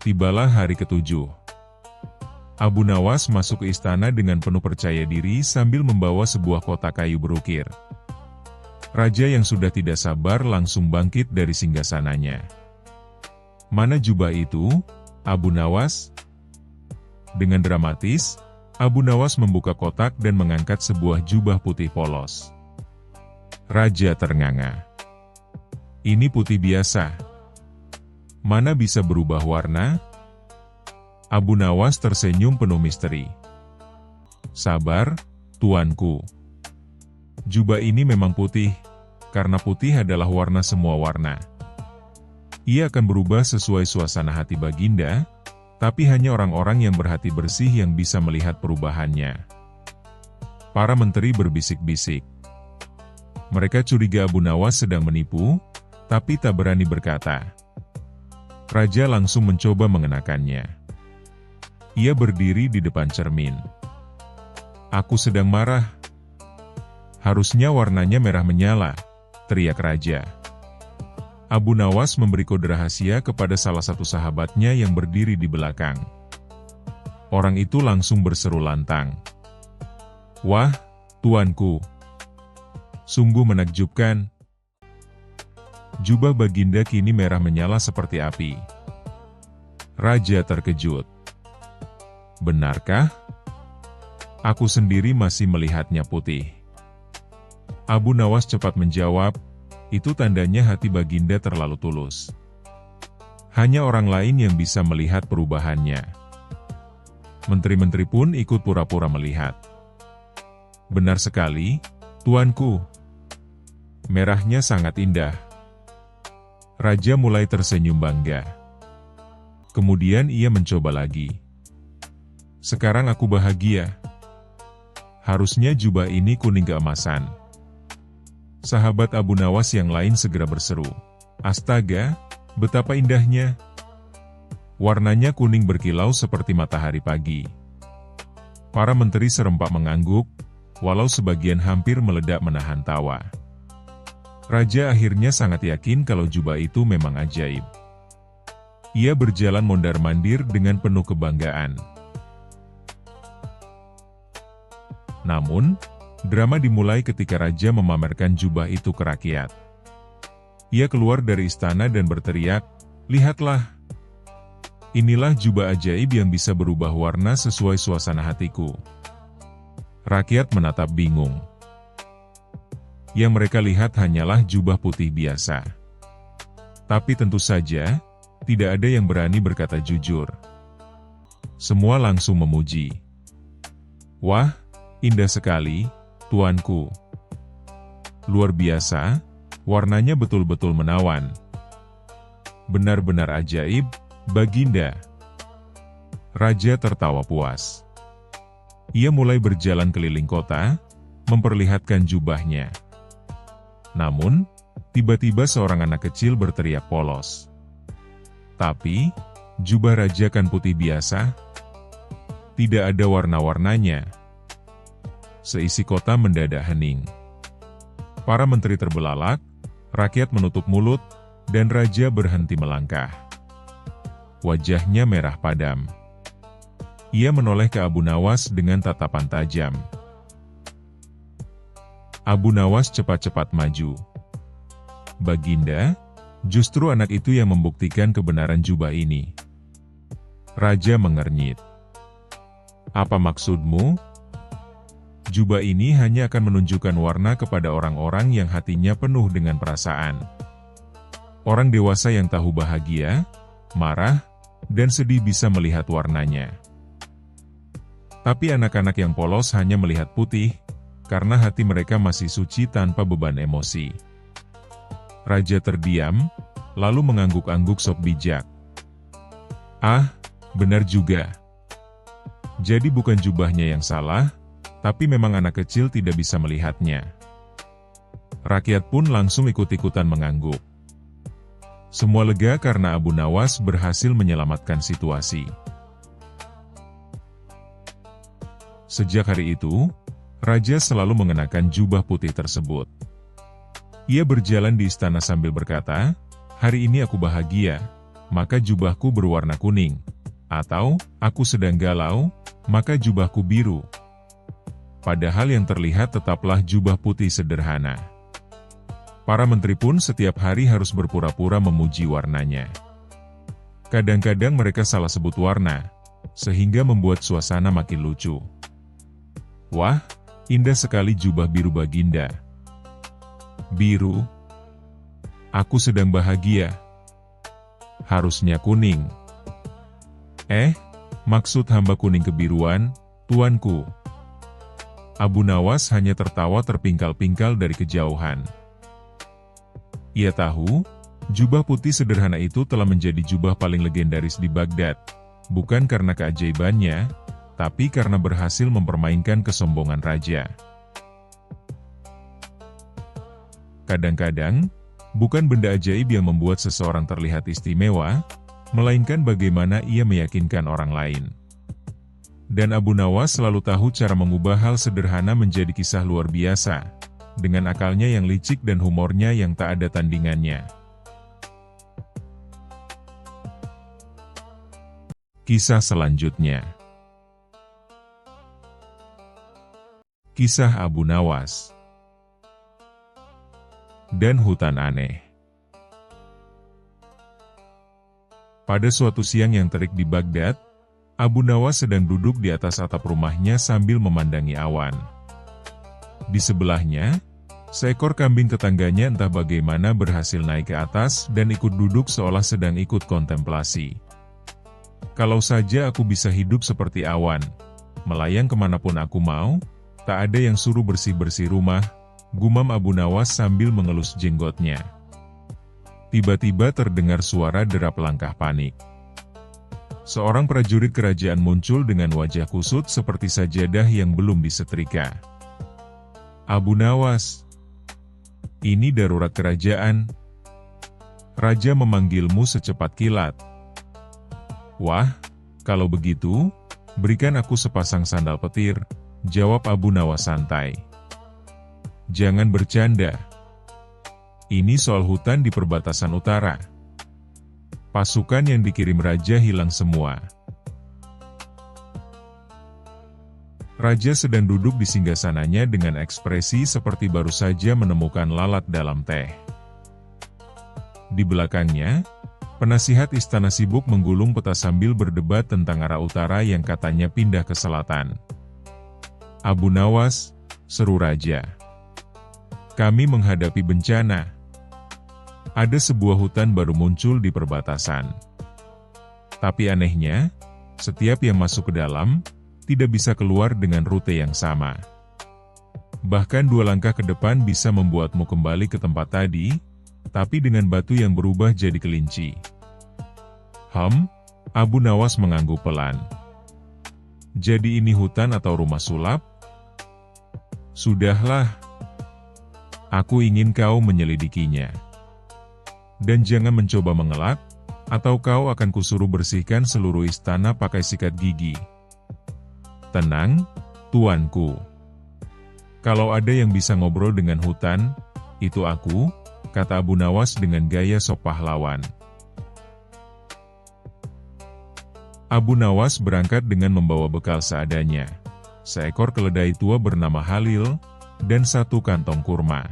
Tibalah hari ke-7. Abu Nawas masuk ke istana dengan penuh percaya diri sambil membawa sebuah kotak kayu berukir. Raja yang sudah tidak sabar langsung bangkit dari singgasananya. "Mana jubah itu, Abu Nawas?" Dengan dramatis, Abu Nawas membuka kotak dan mengangkat sebuah jubah putih polos. Raja ternganga. "Ini putih biasa. Mana bisa berubah warna?" Abu Nawas tersenyum penuh misteri. "Sabar, tuanku. Jubah ini memang putih, karena putih adalah warna semua warna. Ia akan berubah sesuai suasana hati Baginda, tapi hanya orang-orang yang berhati bersih yang bisa melihat perubahannya. Para menteri berbisik-bisik. Mereka curiga Abu Nawas sedang menipu, tapi tak berani berkata. Raja langsung mencoba mengenakannya. Ia berdiri di depan cermin. Aku sedang marah. Harusnya warnanya merah menyala, teriak raja. Abu Nawas memberi kode rahasia kepada salah satu sahabatnya yang berdiri di belakang. Orang itu langsung berseru lantang. Wah, tuanku. Sungguh menakjubkan. Jubah Baginda kini merah menyala seperti api. Raja terkejut. Benarkah? Aku sendiri masih melihatnya putih. Abu Nawas cepat menjawab, itu tandanya hati Baginda terlalu tulus. Hanya orang lain yang bisa melihat perubahannya. Menteri-menteri pun ikut pura-pura melihat. Benar sekali, tuanku. Merahnya sangat indah. Raja mulai tersenyum bangga. Kemudian ia mencoba lagi. Sekarang aku bahagia. Harusnya jubah ini kuning keemasan. Sahabat Abu Nawas yang lain segera berseru. Astaga, betapa indahnya. Warnanya kuning berkilau seperti matahari pagi. Para menteri serempak mengangguk, walau sebagian hampir meledak menahan tawa. Raja akhirnya sangat yakin kalau jubah itu memang ajaib. Ia berjalan mondar-mandir dengan penuh kebanggaan. Namun, drama dimulai ketika Raja memamerkan jubah itu ke rakyat. Ia keluar dari istana dan berteriak, "Lihatlah! Inilah jubah ajaib yang bisa berubah warna sesuai suasana hatiku." Rakyat menatap bingung. Yang mereka lihat hanyalah jubah putih biasa. Tapi tentu saja, tidak ada yang berani berkata jujur. Semua langsung memuji. Wah, indah sekali, tuanku. Luar biasa, warnanya betul-betul menawan. Benar-benar ajaib, Baginda. Raja tertawa puas. Ia mulai berjalan keliling kota, memperlihatkan jubahnya. Namun, tiba-tiba seorang anak kecil berteriak polos. Tapi, jubah raja kan putih biasa. Tidak ada warna-warnanya. Seisi kota mendadak hening. Para menteri terbelalak, rakyat menutup mulut, dan raja berhenti melangkah. Wajahnya merah padam. Ia menoleh ke Abu Nawas dengan tatapan tajam. Abu Nawas cepat-cepat maju. Baginda, justru anak itu yang membuktikan kebenaran jubah ini. Raja mengernyit. Apa maksudmu? Jubah ini hanya akan menunjukkan warna kepada orang-orang yang hatinya penuh dengan perasaan. Orang dewasa yang tahu bahagia, marah, dan sedih bisa melihat warnanya. Tapi anak-anak yang polos hanya melihat putih, karena hati mereka masih suci tanpa beban emosi. Raja terdiam, lalu mengangguk-angguk sok bijak. Ah, benar juga. Jadi bukan jubahnya yang salah, tapi memang anak kecil tidak bisa melihatnya. Rakyat pun langsung ikut-ikutan mengangguk. Semua lega karena Abu Nawas berhasil menyelamatkan situasi. Sejak hari itu, Raja selalu mengenakan jubah putih tersebut. Ia berjalan di istana sambil berkata, "Hari ini aku bahagia, maka jubahku berwarna kuning." Atau, "Aku sedang galau, maka jubahku biru." Padahal yang terlihat tetaplah jubah putih sederhana. Para menteri pun setiap hari harus berpura-pura memuji warnanya. Kadang-kadang mereka salah sebut warna, sehingga membuat suasana makin lucu. Wah, indah sekali jubah biru Baginda. Biru? Aku sedang bahagia. Harusnya kuning. Maksud hamba kuning kebiruan, tuanku. Abu Nawas hanya tertawa terpingkal-pingkal dari kejauhan. Ia tahu, Jubah putih sederhana itu telah menjadi jubah paling legendaris di Baghdad, bukan karena keajaibannya, tapi karena berhasil mempermainkan kesombongan raja. Kadang-kadang, bukan benda ajaib yang membuat seseorang terlihat istimewa, melainkan bagaimana ia meyakinkan orang lain. Dan Abu Nawas selalu tahu cara mengubah hal sederhana menjadi kisah luar biasa, dengan akalnya yang licik dan humornya yang tak ada tandingannya. Kisah selanjutnya. Kisah Abu Nawas dan hutan aneh. Pada suatu siang yang terik di Baghdad, Abu Nawas sedang duduk di atas atap rumahnya sambil memandangi awan. Di sebelahnya, seekor kambing tetangganya entah bagaimana berhasil naik ke atas dan ikut duduk seolah sedang ikut kontemplasi. Kalau saja aku bisa hidup seperti awan, melayang kemanapun aku mau, tak ada yang suruh bersih-bersih rumah, gumam Abu Nawas sambil mengelus jenggotnya. Tiba-tiba terdengar suara derap langkah panik. Seorang prajurit kerajaan muncul dengan wajah kusut seperti sajadah yang belum disetrika. Abu Nawas, ini darurat kerajaan. Raja memanggilmu secepat kilat. Wah, kalau begitu, berikan aku sepasang sandal petir, jawab Abu Nawas santai. Jangan bercanda. Ini soal hutan di perbatasan utara. Pasukan yang dikirim raja hilang semua. Raja sedang duduk di singgasananya dengan ekspresi seperti baru saja menemukan lalat dalam teh. Di belakangnya, penasihat istana sibuk menggulung peta sambil berdebat tentang arah utara yang katanya pindah ke selatan. Abu Nawas, seru raja. Kami menghadapi bencana. Ada sebuah hutan baru muncul di perbatasan. Tapi anehnya, setiap yang masuk ke dalam, tidak bisa keluar dengan rute yang sama. Bahkan 2 langkah ke depan bisa membuatmu kembali ke tempat tadi, tapi dengan batu yang berubah jadi kelinci. Abu Nawas mengangguk pelan. Jadi ini hutan atau rumah sulap? Sudahlah. Aku ingin kau menyelidikinya. Dan jangan mencoba mengelak, atau kau akan kusuruh bersihkan seluruh istana pakai sikat gigi. Tenang, tuanku. Kalau ada yang bisa ngobrol dengan hutan, itu aku, kata Abu Nawas dengan gaya sok pahlawan. Abu Nawas berangkat dengan membawa bekal seadanya. Seekor keledai tua bernama Halil, dan 1 kantong kurma.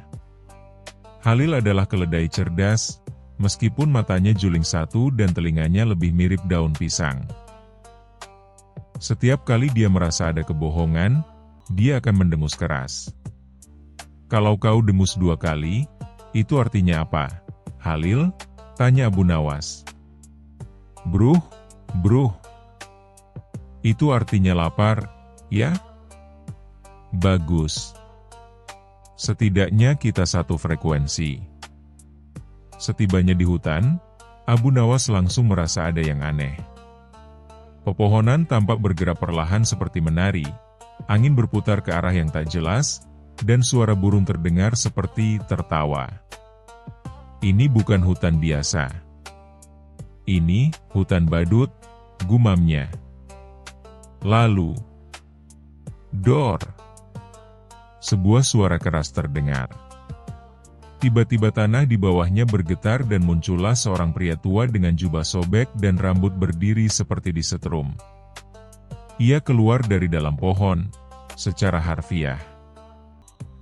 Halil adalah keledai cerdas, meskipun matanya juling 1 dan telinganya lebih mirip daun pisang. Setiap kali dia merasa ada kebohongan, dia akan mendengus keras. Kalau kau dengus 2 kali, itu artinya apa, Halil? Tanya Abu Nawas. Bruh. Itu artinya lapar, ya? Bagus. Setidaknya kita satu frekuensi. Setibanya di hutan, Abu Nawas langsung merasa ada yang aneh. Pepohonan tampak bergerak perlahan seperti menari, angin berputar ke arah yang tak jelas, dan suara burung terdengar seperti tertawa. Ini bukan hutan biasa. Ini hutan badut, gumamnya. Lalu, dor. Sebuah suara keras terdengar. Tiba-tiba tanah di bawahnya bergetar dan muncullah seorang pria tua dengan jubah sobek dan rambut berdiri seperti disetrum. Ia keluar dari dalam pohon, secara harfiah.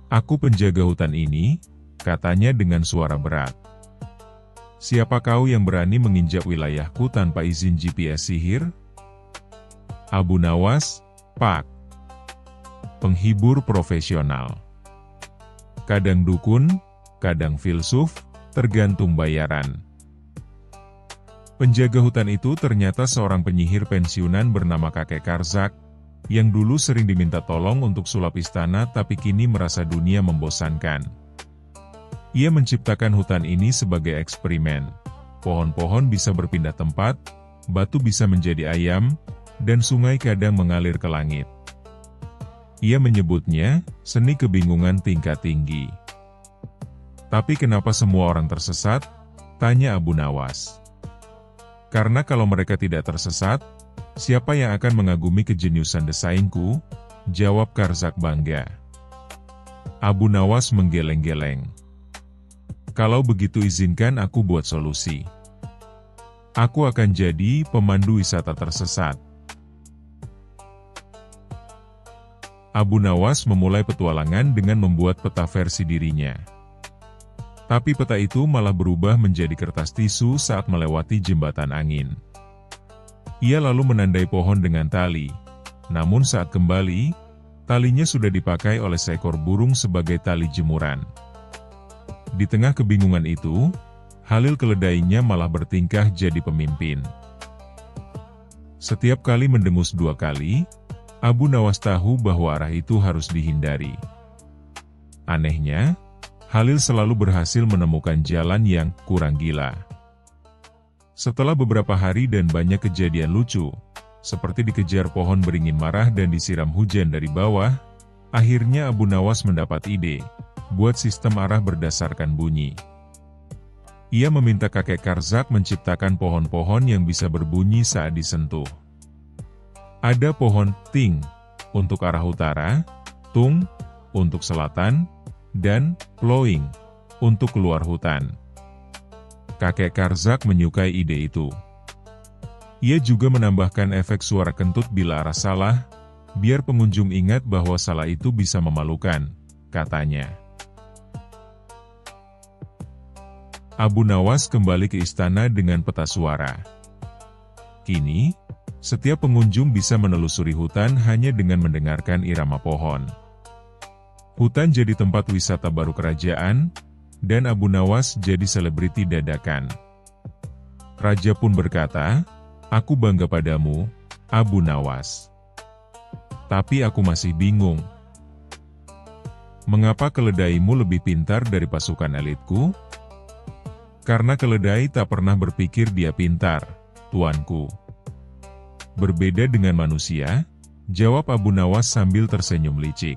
Aku penjaga hutan ini, katanya dengan suara berat. Siapa kau yang berani menginjak wilayahku tanpa izin GPS sihir? Abu Nawas, Pak. Penghibur profesional. Kadang dukun, kadang filsuf, tergantung bayaran. Penjaga hutan itu ternyata seorang penyihir pensiunan bernama Kakek Karzak, yang dulu sering diminta tolong untuk sulap istana tapi kini merasa dunia membosankan. Ia menciptakan hutan ini sebagai eksperimen. Pohon-pohon bisa berpindah tempat, batu bisa menjadi ayam, dan sungai kadang mengalir ke langit. Ia menyebutnya seni kebingungan tingkat tinggi. Tapi kenapa semua orang tersesat? Tanya Abu Nawas. Karena kalau mereka tidak tersesat, siapa yang akan mengagumi kejeniusan desainku? Jawab Karzak bangga. Abu Nawas menggeleng-geleng. Kalau begitu izinkan aku buat solusi. Aku akan jadi pemandu wisata tersesat. Abu Nawas memulai petualangan dengan membuat peta versi dirinya. Tapi peta itu malah berubah menjadi kertas tisu saat melewati jembatan angin. Ia lalu menandai pohon dengan tali. Namun saat kembali, talinya sudah dipakai oleh seekor burung sebagai tali jemuran. Di tengah kebingungan itu, Halil keledainya malah bertingkah jadi pemimpin. Setiap kali mendengus 2 kali, Abu Nawas tahu bahwa arah itu harus dihindari. Anehnya, Halil selalu berhasil menemukan jalan yang kurang gila. Setelah beberapa hari dan banyak kejadian lucu, seperti dikejar pohon beringin marah dan disiram hujan dari bawah, akhirnya Abu Nawas mendapat ide, buat sistem arah berdasarkan bunyi. Ia meminta kakek Karzak menciptakan pohon-pohon yang bisa berbunyi saat disentuh. Ada pohon ting untuk arah utara, tung untuk selatan, dan ploing untuk keluar hutan. Kakek Karzak menyukai ide itu. Ia juga menambahkan efek suara kentut bila arah salah, biar pengunjung ingat bahwa salah itu bisa memalukan, katanya. Abu Nawas kembali ke istana dengan peta suara. Kini, setiap pengunjung bisa menelusuri hutan hanya dengan mendengarkan irama pohon. Hutan jadi tempat wisata baru kerajaan, dan Abu Nawas jadi selebriti dadakan. Raja pun berkata, "Aku bangga padamu, Abu Nawas. Tapi aku masih bingung. Mengapa keledaimu lebih pintar dari pasukan elitku?" "Karena keledai tak pernah berpikir dia pintar, tuanku." "Berbeda dengan manusia," jawab Abu Nawas sambil tersenyum licik.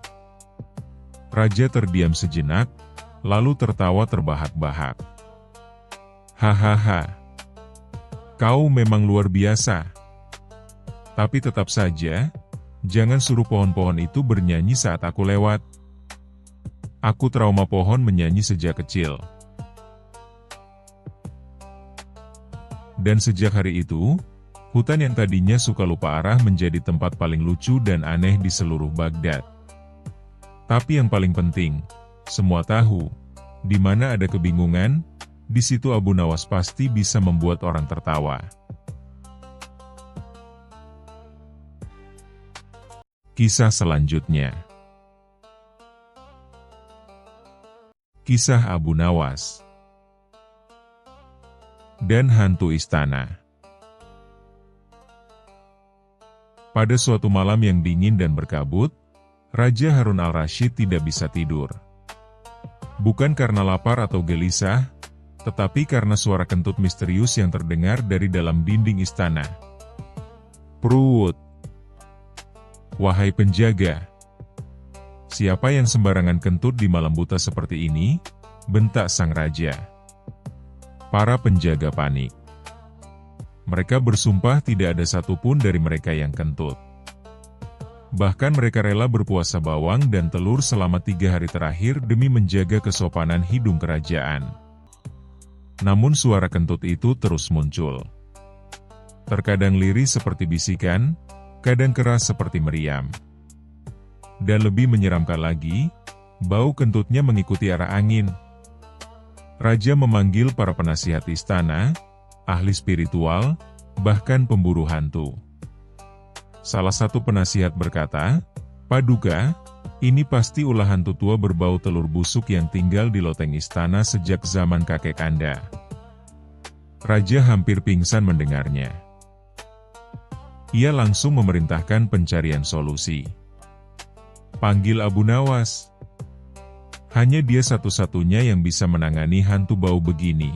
Raja terdiam sejenak, lalu tertawa terbahak-bahak. "Hahaha. Kau memang luar biasa. Tapi tetap saja, jangan suruh pohon-pohon itu bernyanyi saat aku lewat. Aku trauma pohon menyanyi sejak kecil." Dan sejak hari itu, hutan yang tadinya suka lupa arah menjadi tempat paling lucu dan aneh di seluruh Baghdad. Tapi yang paling penting, semua tahu, di mana ada kebingungan, di situ Abu Nawas pasti bisa membuat orang tertawa. Kisah selanjutnya. Kisah Abu Nawas dan hantu istana. Pada suatu malam yang dingin dan berkabut, Raja Harun al-Rasyid tidak bisa tidur. Bukan karena lapar atau gelisah, tetapi karena suara kentut misterius yang terdengar dari dalam dinding istana. "Prut! Wahai penjaga! Siapa yang sembarangan kentut di malam buta seperti ini?" bentak sang raja. Para penjaga panik. Mereka bersumpah tidak ada satupun dari mereka yang kentut. Bahkan mereka rela berpuasa bawang dan telur selama 3 hari terakhir demi menjaga kesopanan hidung kerajaan. Namun suara kentut itu terus muncul. Terkadang lirih seperti bisikan, kadang keras seperti meriam. Dan lebih menyeramkan lagi, bau kentutnya mengikuti arah angin. Raja memanggil para penasihat istana, ahli spiritual, bahkan pemburu hantu. Salah satu penasihat berkata, "Paduka, ini pasti ulah hantu tua berbau telur busuk yang tinggal di loteng istana sejak zaman kakek Anda." Raja hampir pingsan mendengarnya. Ia langsung memerintahkan pencarian solusi. "Panggil Abu Nawas." Hanya dia satu-satunya yang bisa menangani hantu bau begini.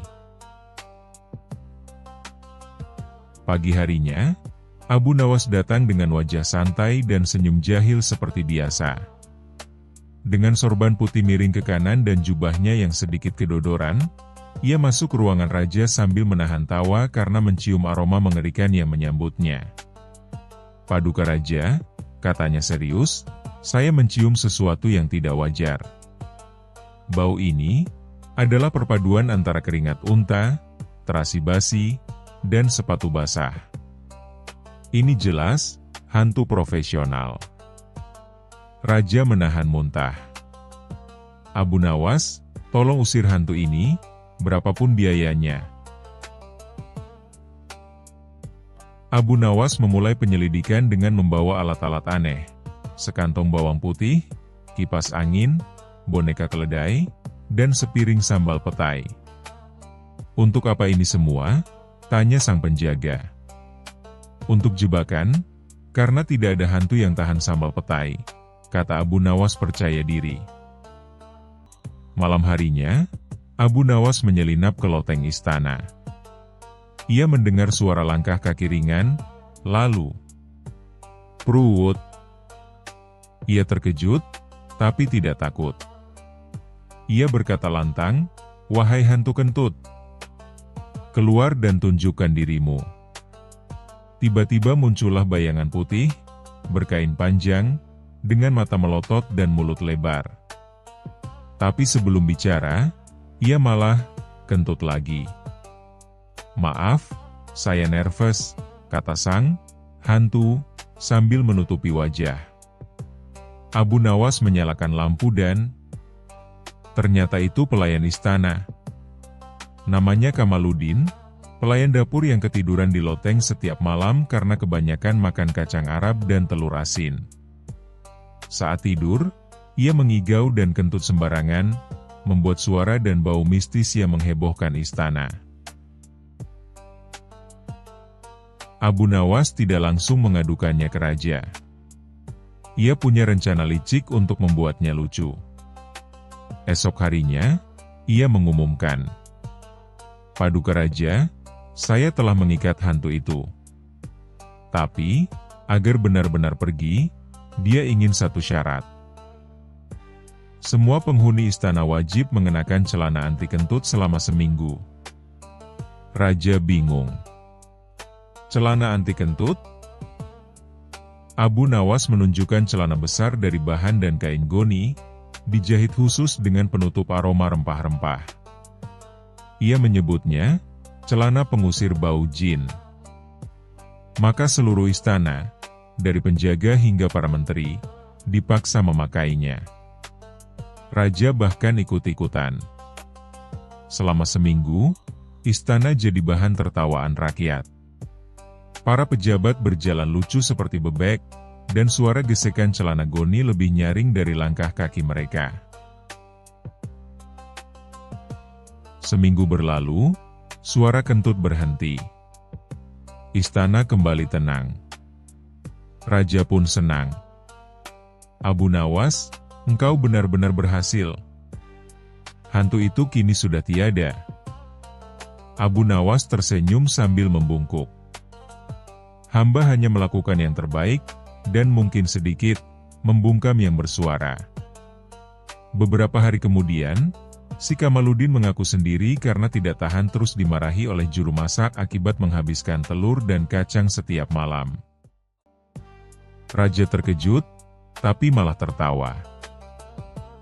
Pagi harinya, Abu Nawas datang dengan wajah santai dan senyum jahil seperti biasa. Dengan sorban putih miring ke kanan dan jubahnya yang sedikit kedodoran, ia masuk ke ruangan raja sambil menahan tawa karena mencium aroma mengerikan yang menyambutnya. "Paduka Raja," katanya serius, "saya mencium sesuatu yang tidak wajar. Bau ini adalah perpaduan antara keringat unta, terasi basi, dan sepatu basah. Ini jelas hantu profesional." Raja menahan muntah. "Abu Nawas, tolong usir hantu ini, berapapun biayanya." Abu Nawas memulai penyelidikan dengan membawa alat-alat aneh, sekantong bawang putih, kipas angin, boneka keledai, dan sepiring sambal petai. "Untuk apa ini semua?" tanya sang penjaga. "Untuk jebakan, karena tidak ada hantu yang tahan sambal petai," kata Abu Nawas percaya diri. Malam harinya, Abu Nawas menyelinap ke loteng istana. Ia mendengar suara langkah kaki ringan, lalu "Pruwut." Ia terkejut, tapi tidak takut. Ia berkata lantang, "Wahai hantu kentut, keluar dan tunjukkan dirimu." Tiba-tiba muncullah bayangan putih, berkain panjang, dengan mata melotot dan mulut lebar. Tapi sebelum bicara, ia malah kentut lagi. "Maaf, saya nervous," kata sang hantu, sambil menutupi wajah. Abu Nawas menyalakan lampu dan ternyata itu pelayan istana. Namanya Kamaludin, pelayan dapur yang ketiduran di loteng setiap malam karena kebanyakan makan kacang Arab dan telur asin. Saat tidur, ia mengigau dan kentut sembarangan, membuat suara dan bau mistis yang menghebohkan istana. Abu Nawas tidak langsung mengadukannya ke raja. Ia punya rencana licik untuk membuatnya lucu. Esok harinya, ia mengumumkan, "Paduka Raja, saya telah mengikat hantu itu. Tapi, agar benar-benar pergi, dia ingin satu syarat. Semua penghuni istana wajib mengenakan celana anti kentut selama seminggu." Raja bingung. Celana anti kentut? Abu Nawas menunjukkan celana besar dari bahan dan kain goni, dijahit khusus dengan penutup aroma rempah-rempah. Ia menyebutnya celana pengusir bau jin. Maka seluruh istana, dari penjaga hingga para menteri, dipaksa memakainya. Raja bahkan ikut-ikutan. Selama seminggu, istana jadi bahan tertawaan rakyat. Para pejabat berjalan lucu seperti bebek, dan suara gesekan celana goni lebih nyaring dari langkah kaki mereka. Seminggu berlalu, suara kentut berhenti. Istana kembali tenang. Raja pun senang. "Abu Nawas, engkau benar-benar berhasil. Hantu itu kini sudah tiada." Abu Nawas tersenyum sambil membungkuk. "Hamba hanya melakukan yang terbaik, dan mungkin sedikit, membungkam yang bersuara." Beberapa hari kemudian, si Kamaludin mengaku sendiri karena tidak tahan terus dimarahi oleh juru masak akibat menghabiskan telur dan kacang setiap malam. Raja terkejut, tapi malah tertawa.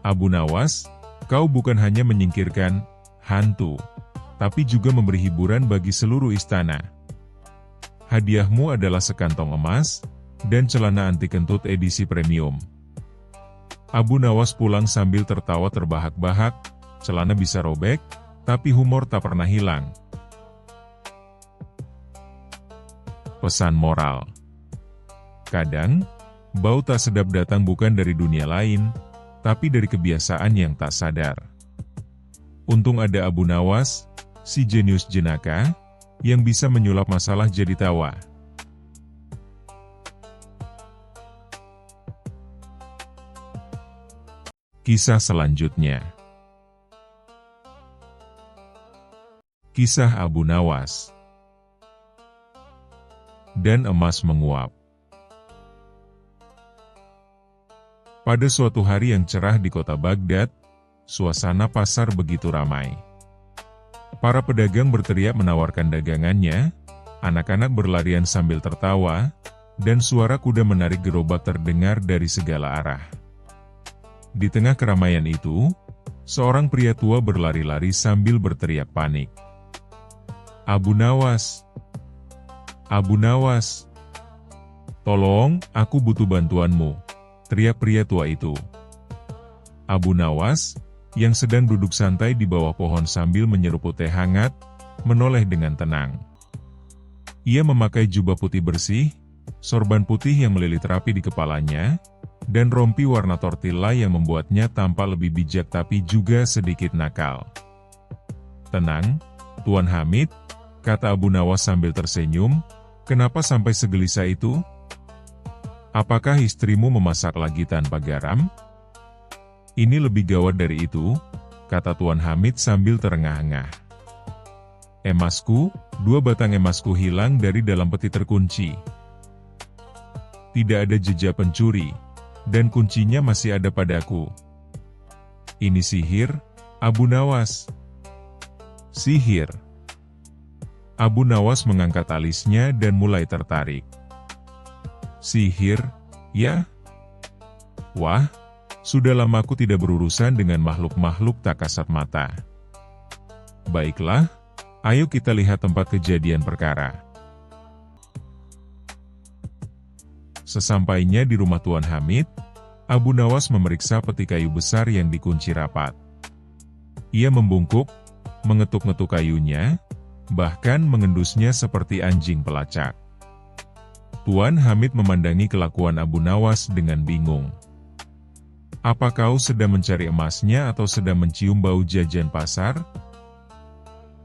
"Abu Nawas, kau bukan hanya menyingkirkan hantu, tapi juga memberi hiburan bagi seluruh istana. Hadiahmu adalah sekantong emas, dan celana anti kentut edisi premium." Abu Nawas pulang sambil tertawa terbahak-bahak, celana bisa robek, tapi humor tak pernah hilang. Pesan moral. Kadang, bau tak sedap datang bukan dari dunia lain, tapi dari kebiasaan yang tak sadar. Untung ada Abu Nawas, si jenius jenaka, yang bisa menyulap masalah jadi tawa. Kisah selanjutnya. Kisah Abu Nawas dan emas menguap. Pada suatu hari yang cerah di kota Baghdad, suasana pasar begitu ramai. Para pedagang berteriak menawarkan dagangannya, anak-anak berlarian sambil tertawa, dan suara kuda menarik gerobak terdengar dari segala arah. Di tengah keramaian itu, seorang pria tua berlari-lari sambil berteriak panik. "Abu Nawas! Abu Nawas! Tolong, aku butuh bantuanmu!" teriak pria tua itu. Abu Nawas, yang sedang duduk santai di bawah pohon sambil menyeruput teh hangat, menoleh dengan tenang. Ia memakai jubah putih bersih, sorban putih yang melilit rapi di kepalanya, dan rompi warna tortilla yang membuatnya tampak lebih bijak tapi juga sedikit nakal. "Tenang, Tuan Hamid," kata Abu Nawas sambil tersenyum, "kenapa sampai segelisah itu? Apakah istrimu memasak lagi tanpa garam?" "Ini lebih gawat dari itu," kata Tuan Hamid sambil terengah-engah. "Emasku, 2 batang emasku hilang dari dalam peti terkunci. Tidak ada jejak pencuri, dan kuncinya masih ada padaku." "Ini sihir, Abu Nawas." "Sihir?" Abu Nawas mengangkat alisnya dan mulai tertarik. "Sihir, ya? Wah, sudah lama aku tidak berurusan dengan makhluk-makhluk tak kasat mata. Baiklah, ayo kita lihat tempat kejadian perkara." Sesampainya di rumah Tuan Hamid, Abu Nawas memeriksa peti kayu besar yang dikunci rapat. Ia membungkuk, mengetuk-ngetuk kayunya, bahkan mengendusnya seperti anjing pelacak. Tuan Hamid memandangi kelakuan Abu Nawas dengan bingung. "Apa kau sedang mencari emasnya atau sedang mencium bau jajan pasar?"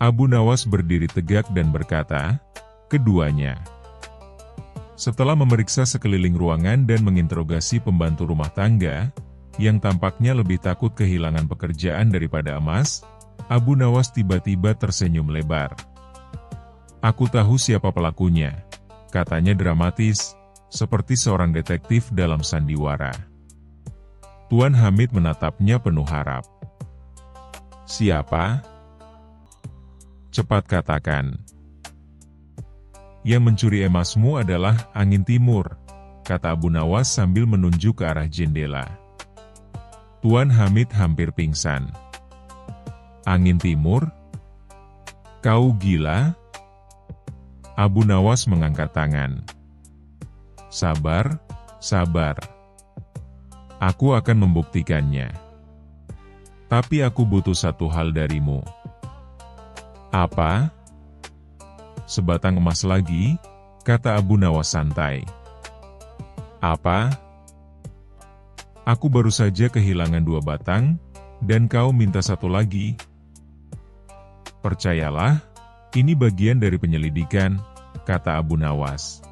Abu Nawas berdiri tegak dan berkata, "Keduanya." Setelah memeriksa sekeliling ruangan dan menginterogasi pembantu rumah tangga, yang tampaknya lebih takut kehilangan pekerjaan daripada emas, Abu Nawas tiba-tiba tersenyum lebar. "Aku tahu siapa pelakunya," katanya dramatis, seperti seorang detektif dalam sandiwara. Tuan Hamid menatapnya penuh harap. "Siapa? Cepat katakan." "Yang mencuri emasmu adalah angin timur," kata Abu Nawas sambil menunjuk ke arah jendela. Tuan Hamid hampir pingsan. "Angin timur? Kau gila?" Abu Nawas mengangkat tangan. "Sabar, sabar. Aku akan membuktikannya. Tapi aku butuh satu hal darimu." "Apa?" "Sebatang emas lagi," kata Abu Nawas santai. "Apa? Aku baru saja kehilangan 2 batang, dan kau minta satu lagi?" "Percayalah, ini bagian dari penyelidikan," kata Abu Nawas.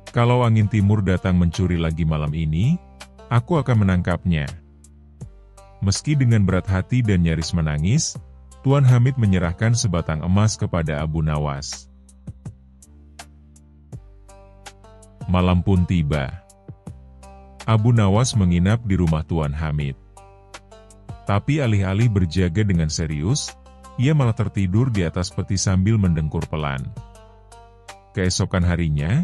"Kalau angin timur datang mencuri lagi malam ini, aku akan menangkapnya." Meski dengan berat hati dan nyaris menangis, Tuan Hamid menyerahkan sebatang emas kepada Abu Nawas. Malam pun tiba. Abu Nawas menginap di rumah Tuan Hamid. Tapi alih-alih berjaga dengan serius, ia malah tertidur di atas peti sambil mendengkur pelan. Keesokan harinya,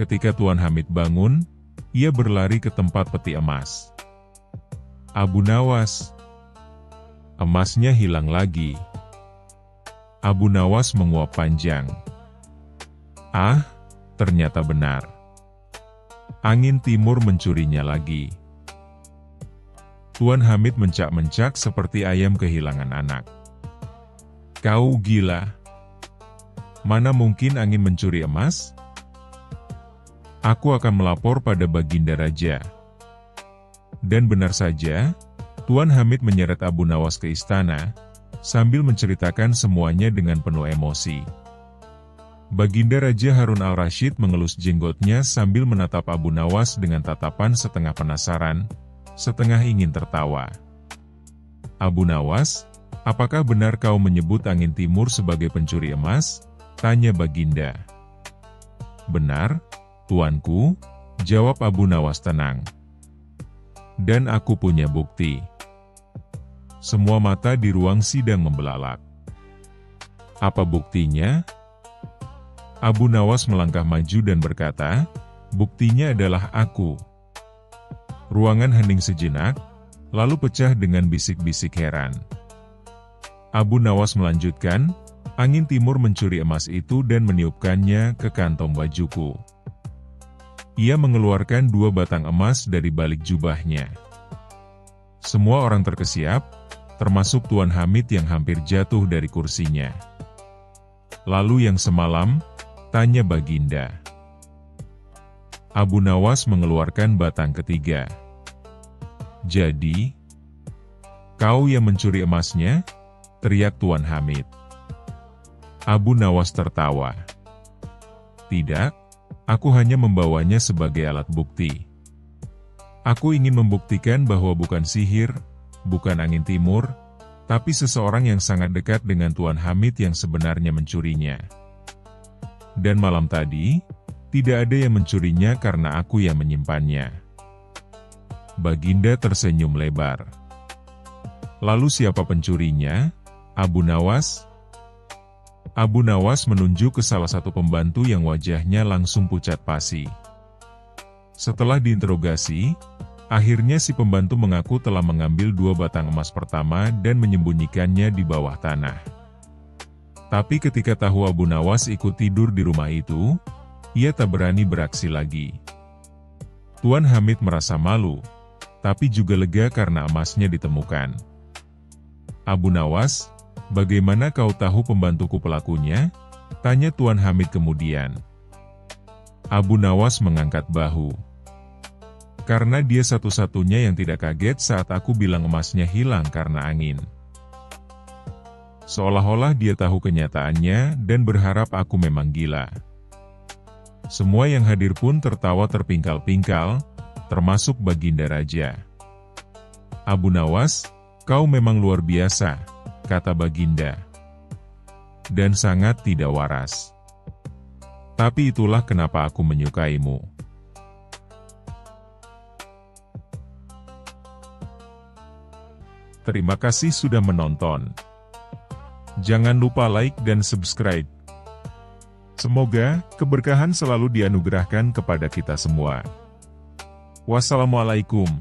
ketika Tuan Hamid bangun, ia berlari ke tempat peti emas. "Abu Nawas, emasnya hilang lagi." Abu Nawas menguap panjang. "Ah, ternyata benar. Angin timur mencurinya lagi." Tuan Hamid mencak-mencak seperti ayam kehilangan anak. "Kau gila. Mana mungkin angin mencuri emas? Aku akan melapor pada Baginda Raja." Dan benar saja, Tuan Hamid menyeret Abu Nawas ke istana, sambil menceritakan semuanya dengan penuh emosi. Baginda Raja Harun al-Rasyid mengelus jenggotnya sambil menatap Abu Nawas dengan tatapan setengah penasaran, setengah ingin tertawa. "Abu Nawas, apakah benar kau menyebut angin timur sebagai pencuri emas?" tanya Baginda. "Benar, tuanku," jawab Abu Nawas tenang. "Dan aku punya bukti." Semua mata di ruang sidang membelalak. "Apa buktinya?" Abu Nawas melangkah maju dan berkata, "Buktinya adalah aku." Ruangan hening sejenak, lalu pecah dengan bisik-bisik heran. Abu Nawas melanjutkan, "Angin timur mencuri emas itu dan meniupkannya ke kantong bajuku." Ia mengeluarkan 2 batang emas dari balik jubahnya. Semua orang terkesiap, termasuk Tuan Hamid yang hampir jatuh dari kursinya. "Lalu yang semalam?" tanya Baginda. Abu Nawas mengeluarkan batang ketiga. "Jadi, kau yang mencuri emasnya?" teriak Tuan Hamid. Abu Nawas tertawa. "Tidak, aku hanya membawanya sebagai alat bukti. Aku ingin membuktikan bahwa bukan sihir, bukan angin timur, tapi seseorang yang sangat dekat dengan Tuan Hamid yang sebenarnya mencurinya. Dan malam tadi, tidak ada yang mencurinya karena aku yang menyimpannya." Baginda tersenyum lebar. "Lalu siapa pencurinya, Abu Nawas?" Abu Nawas menunjuk ke salah satu pembantu yang wajahnya langsung pucat pasi. Setelah diinterogasi, akhirnya si pembantu mengaku telah mengambil 2 batang emas pertama dan menyembunyikannya di bawah tanah. Tapi ketika tahu Abu Nawas ikut tidur di rumah itu, ia tak berani beraksi lagi. Tuan Hamid merasa malu, tapi juga lega karena emasnya ditemukan. "Abu Nawas, bagaimana kau tahu pembantuku pelakunya?" tanya Tuan Hamid kemudian. Abu Nawas mengangkat bahu. "Karena dia satu-satunya yang tidak kaget saat aku bilang emasnya hilang karena angin." Seolah-olah dia tahu kenyataannya dan berharap aku memang gila. Semua yang hadir pun tertawa terpingkal-pingkal, termasuk Baginda Raja. "Abu Nawas, kau memang luar biasa," kata Baginda. "Dan sangat tidak waras. Tapi itulah kenapa aku menyukaimu." Terima kasih sudah menonton. Jangan lupa like dan subscribe. Semoga keberkahan selalu dianugerahkan kepada kita semua. Wassalamualaikum.